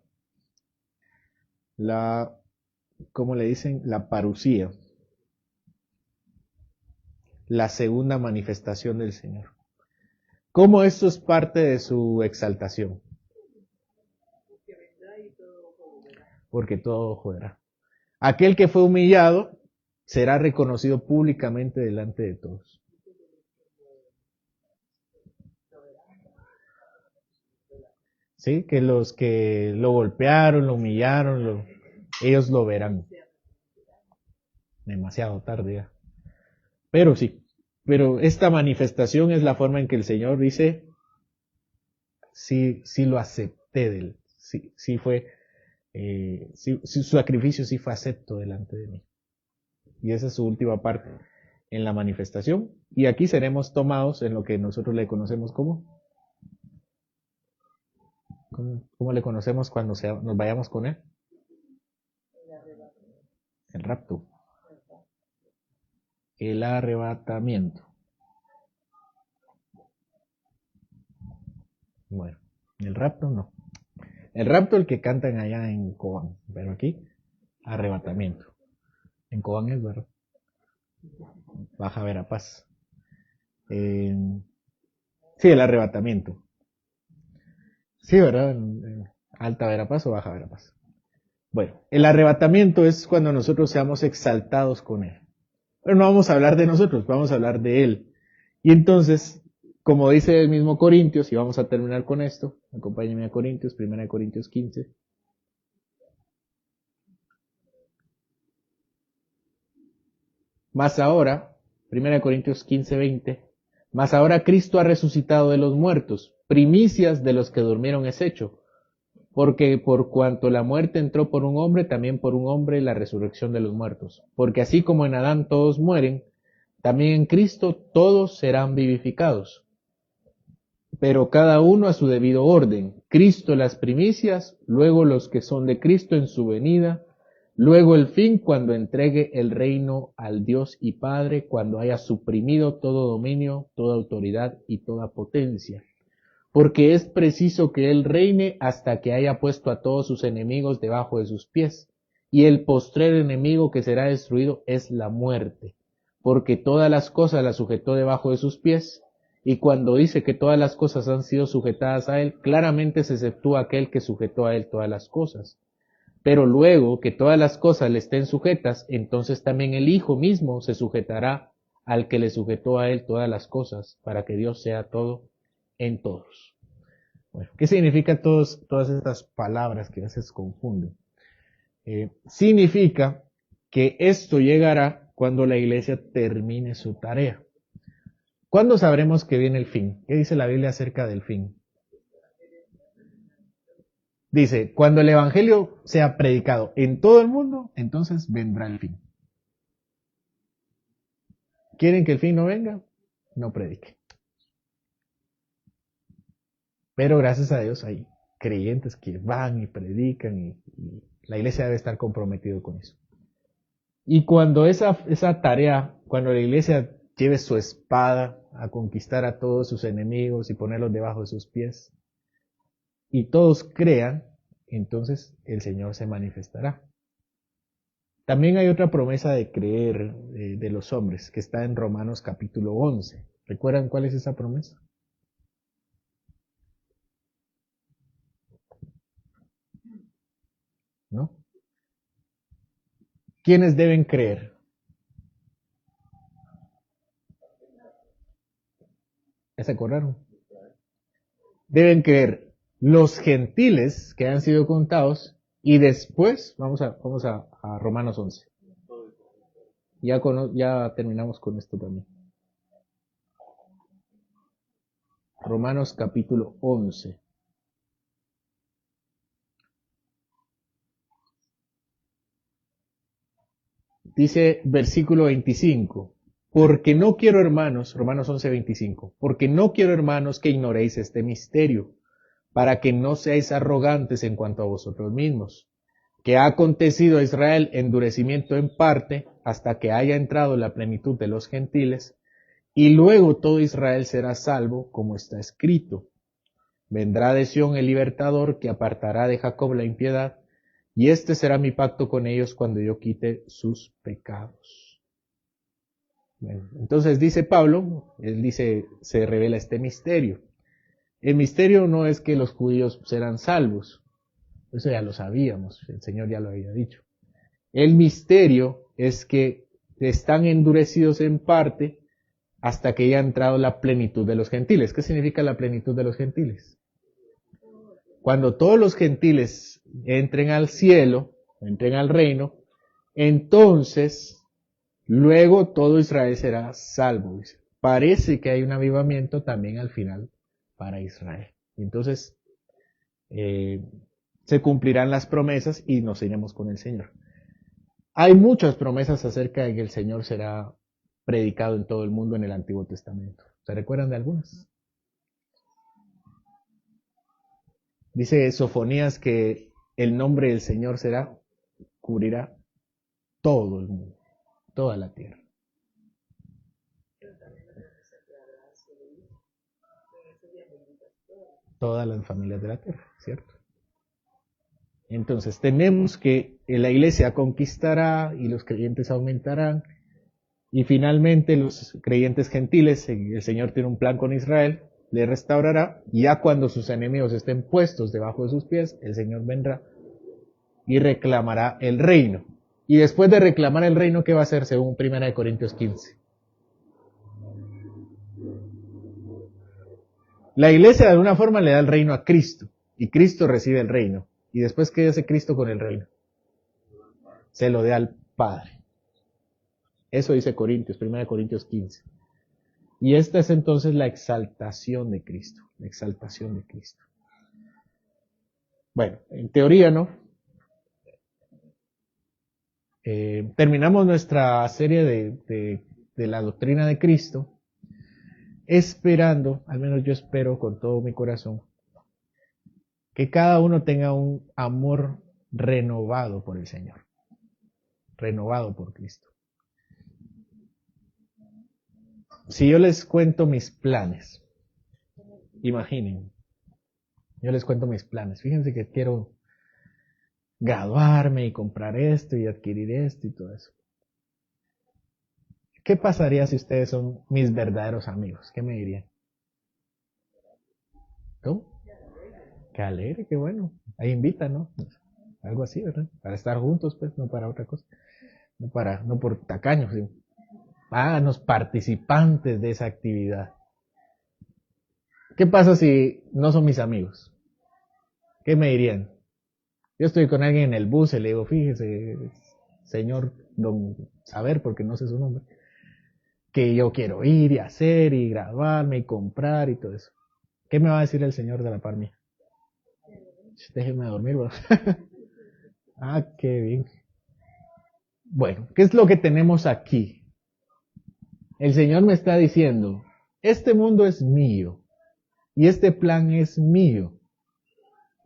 ¿verdad? ¿Cómo le dicen? La parusía. La segunda manifestación del Señor. ¿Cómo esto es parte de su exaltación? Porque todo ojo verá. Aquel que fue humillado será reconocido públicamente delante de todos. ¿Sí? Que los que lo golpearon, lo humillaron, ellos lo verán. Demasiado tarde ya. Pero sí, pero esta manifestación es la forma en que el Señor dice, sí, sí lo acepté de él, sí fue, sí, su sacrificio sí fue acepto delante de mí. Y esa es su última parte en la manifestación. Y aquí seremos tomados en lo que nosotros le conocemos ¿cómo le conocemos cuando nos vayamos con él? El rapto. El arrebatamiento. Bueno, el rapto no. El rapto el que cantan allá en Cobán, pero aquí, arrebatamiento. En Cobán es, ¿verdad? Baja Verapaz. Eh, sí, el arrebatamiento. Sí, ¿verdad? En Alta Verapaz o Baja Verapaz. Bueno, el arrebatamiento es cuando nosotros seamos exaltados con Él. Pero no vamos a hablar de nosotros, vamos a hablar de Él. Y entonces, como dice el mismo Corintios, y vamos a terminar con esto, acompáñenme a Corintios, 1 Corintios 15. Más ahora, 1 Corintios 15, 20, más ahora Cristo ha resucitado de los muertos, primicias de los que durmieron es hecho, porque por cuanto la muerte entró por un hombre, también por un hombre la resurrección de los muertos. Porque así como en Adán todos mueren, también en Cristo todos serán vivificados. Pero cada uno a su debido orden. Cristo las primicias, luego los que son de Cristo en su venida, luego el fin cuando entregue el reino al Dios y Padre, cuando haya suprimido todo dominio, toda autoridad y toda potencia. Porque es preciso que Él reine hasta que haya puesto a todos sus enemigos debajo de sus pies. Y el postrer enemigo que será destruido es la muerte, porque todas las cosas las sujetó debajo de sus pies. Y cuando dice que todas las cosas han sido sujetadas a Él, claramente se exceptúa aquel que sujetó a Él todas las cosas. Pero luego que todas las cosas le estén sujetas, entonces también el Hijo mismo se sujetará al que le sujetó a Él todas las cosas, para que Dios sea todo en todos. Bueno, ¿qué significa todas estas palabras que a veces confunden? Significa que esto llegará cuando la iglesia termine su tarea. ¿Cuándo sabremos que viene el fin? ¿Qué dice la Biblia acerca del fin? Dice, cuando el Evangelio sea predicado en todo el mundo, entonces vendrá el fin. ¿Quieren que el fin no venga? No predique. Pero gracias a Dios hay creyentes que van y predican y la iglesia debe estar comprometido con eso. Y cuando esa tarea, cuando la iglesia lleve su espada a conquistar a todos sus enemigos y ponerlos debajo de sus pies, y todos crean, entonces el Señor se manifestará. También hay otra promesa de creer de los hombres que está en Romanos capítulo 11. ¿Recuerdan cuál es esa promesa? ¿No? ¿Quiénes deben creer? ¿Ya se acordaron? Deben creer los gentiles que han sido contados y después vamos a Romanos 11. Ya terminamos con esto también. Romanos capítulo 11. Dice versículo 25. Porque no quiero, hermanos, Romanos 11, 25, porque no quiero, hermanos, que ignoréis este misterio, para que no seáis arrogantes en cuanto a vosotros mismos, que ha acontecido a Israel endurecimiento en parte, hasta que haya entrado la plenitud de los gentiles, y luego todo Israel será salvo, como está escrito. Vendrá de Sión el libertador, que apartará de Jacob la impiedad, y este será mi pacto con ellos cuando yo quite sus pecados. Bueno, entonces dice Pablo, él dice, se revela este misterio. El misterio no es que los judíos serán salvos, eso ya lo sabíamos, el Señor ya lo había dicho. El misterio es que están endurecidos en parte hasta que haya entrado la plenitud de los gentiles. ¿Qué significa la plenitud de los gentiles? Cuando todos los gentiles entren al cielo, entren al reino, entonces luego todo Israel será salvo. Parece que hay un avivamiento también al final para Israel. Y entonces se cumplirán las promesas y nos iremos con el Señor. Hay muchas promesas acerca de que el Señor será predicado en todo el mundo en el Antiguo Testamento. ¿Se recuerdan de algunas? Dice Sofonías que el nombre del Señor cubrirá todo el mundo, toda la tierra. Todas las familias de la tierra, ¿cierto? Entonces tenemos que la iglesia conquistará y los creyentes aumentarán y finalmente los creyentes gentiles, el Señor tiene un plan con Israel, le restaurará y ya cuando sus enemigos estén puestos debajo de sus pies, el Señor vendrá y reclamará el reino. Y después de reclamar el reino, ¿qué va a hacer según 1 Corintios 15? La iglesia de alguna forma le da el reino a Cristo y Cristo recibe el reino. ¿Y después qué hace Cristo con el reino? Se lo da al Padre. Eso dice Corintios, 1 Corintios 15. Y esta es entonces la exaltación de Cristo, la exaltación de Cristo. Bueno, en teoría, ¿no? Terminamos nuestra serie de la doctrina de Cristo, esperando, al menos yo espero con todo mi corazón, que cada uno tenga un amor renovado por el Señor, renovado por Cristo. Si yo les cuento mis planes, imaginen, yo les cuento mis planes, fíjense que quiero graduarme y comprar esto y adquirir esto y todo eso. ¿Qué pasaría si ustedes son mis verdaderos amigos? ¿Qué me dirían? ¿Cómo? Qué alegre, qué bueno. Ahí invitan, ¿no? Algo así, ¿verdad? Para estar juntos, pues, no para otra cosa. No por tacaños, sino háganos participantes de esa actividad. ¿Qué pasa si no son mis amigos? ¿Qué me dirían? Yo estoy con alguien en el bus y le digo, fíjese, señor don Saber, porque no sé su nombre, que yo quiero ir y hacer y graduarme y comprar y todo eso. ¿Qué me va a decir el señor de la par mía? Déjeme dormir, bro. Ah, qué bien. Bueno, ¿qué es lo que tenemos aquí? El Señor me está diciendo, este mundo es mío y este plan es mío.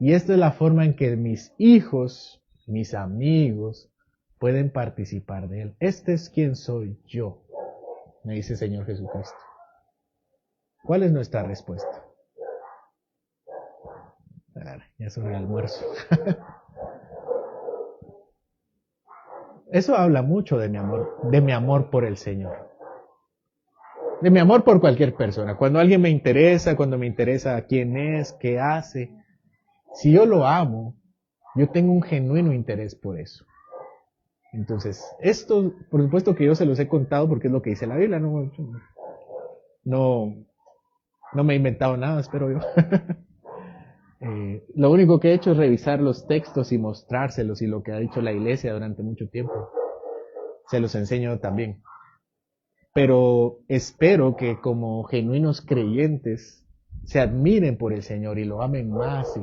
Y esta es la forma en que mis hijos, mis amigos, pueden participar de él. Este es quien soy yo, me dice el Señor Jesucristo. ¿Cuál es nuestra respuesta? Ya es hora de almuerzo. Eso habla mucho de mi amor por el Señor, de mi amor por cualquier persona. Cuando alguien me interesa, cuando me interesa quién es, qué hace, si yo lo amo, yo tengo un genuino interés por eso. Entonces, esto, por supuesto que yo se los he contado porque es lo que dice la Biblia, no, no me he inventado nada, espero yo. Lo único que he hecho es revisar los textos y mostrárselos y lo que ha dicho la iglesia durante mucho tiempo. Se los enseño también. Pero espero que como genuinos creyentes se admiren por el Señor y lo amen más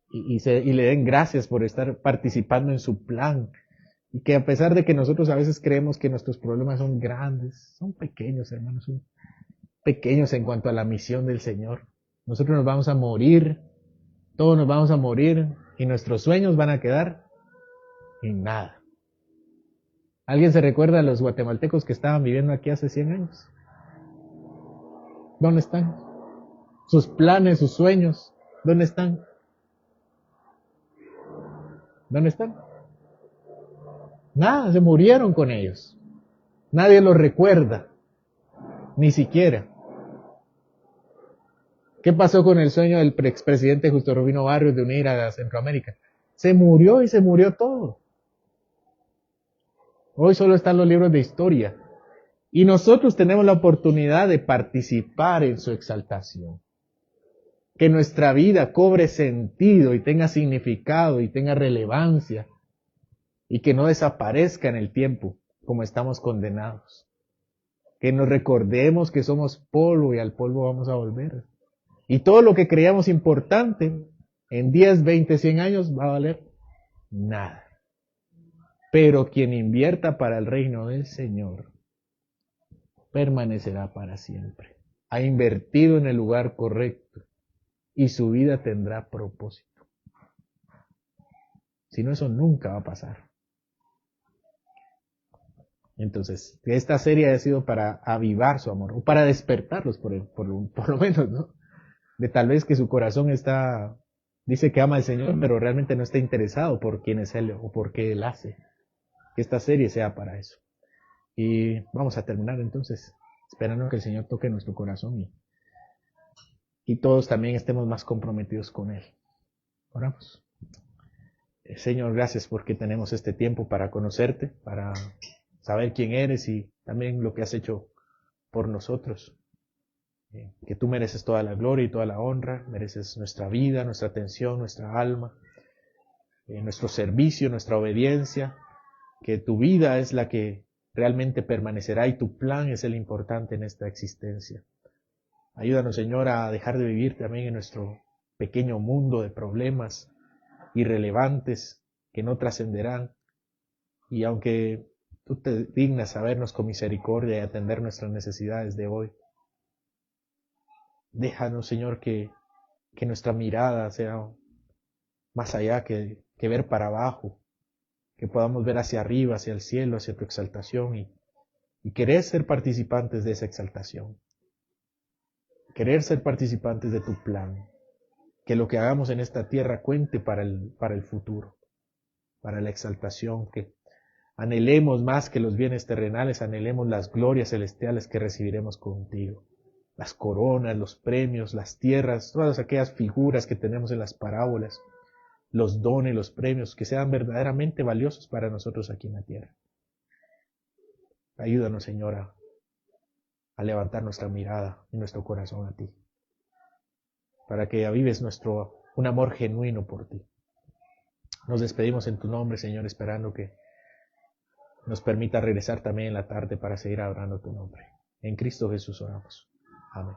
y le den gracias por estar participando en su plan. Y que a pesar de que nosotros a veces creemos que nuestros problemas son grandes, son pequeños, hermanos, son pequeños en cuanto a la misión del Señor. Nosotros nos vamos a morir, todos nos vamos a morir y nuestros sueños van a quedar en nada. ¿Alguien se recuerda a los guatemaltecos que estaban viviendo aquí hace 100 años? ¿Dónde están? Sus planes, sus sueños, ¿dónde están? ¿Dónde están? Nada, se murieron con ellos. Nadie los recuerda, ni siquiera. ¿Qué pasó con el sueño del expresidente Justo Rufino Barrios de unir a Centroamérica? Se murió y se murió todo. Hoy solo están los libros de historia. Y nosotros tenemos la oportunidad de participar en su exaltación. Que nuestra vida cobre sentido y tenga significado y tenga relevancia. Y que no desaparezca en el tiempo como estamos condenados. Que nos recordemos que somos polvo y al polvo vamos a volver. Y todo lo que creíamos importante en 10, 20, 100 años va a valer nada. Pero quien invierta para el reino del Señor permanecerá para siempre. Ha invertido en el lugar correcto y su vida tendrá propósito. Si no, eso nunca va a pasar. Entonces, esta serie ha sido para avivar su amor, o para despertarlos por lo menos, ¿no? De tal vez que su corazón dice que ama al Señor, pero realmente no está interesado por quién es Él o por qué Él hace. Que esta serie sea para eso. Y vamos a terminar entonces, esperando que el Señor toque nuestro corazón y todos también estemos más comprometidos con Él. Oramos. Señor, gracias porque tenemos este tiempo para conocerte, para saber quién eres y también lo que has hecho por nosotros. Que tú mereces toda la gloria y toda la honra, mereces nuestra vida, nuestra atención, nuestra alma, nuestro servicio, nuestra obediencia, que tu vida es la que realmente permanecerá y tu plan es el importante en esta existencia. Ayúdanos, Señor, a dejar de vivir también en nuestro pequeño mundo de problemas irrelevantes que no trascenderán. Y aunque tú te dignas a vernos con misericordia y atender nuestras necesidades de hoy, déjanos, Señor, que nuestra mirada sea más allá que ver para abajo, que podamos ver hacia arriba, hacia el cielo, hacia tu exaltación y querer ser participantes de esa exaltación. Querer ser participantes de tu plan. Que lo que hagamos en esta tierra cuente para el futuro, para la exaltación, que anhelemos más que los bienes terrenales, anhelemos las glorias celestiales que recibiremos contigo. Las coronas, los premios, las tierras, todas aquellas figuras que tenemos en las parábolas, los dones, los premios, que sean verdaderamente valiosos para nosotros aquí en la tierra. Ayúdanos, Señora, a levantar nuestra mirada y nuestro corazón a ti, para que avives un amor genuino por ti. Nos despedimos en tu nombre, Señor, esperando que nos permita regresar también en la tarde para seguir adorando tu nombre. En Cristo Jesús oramos. Amén.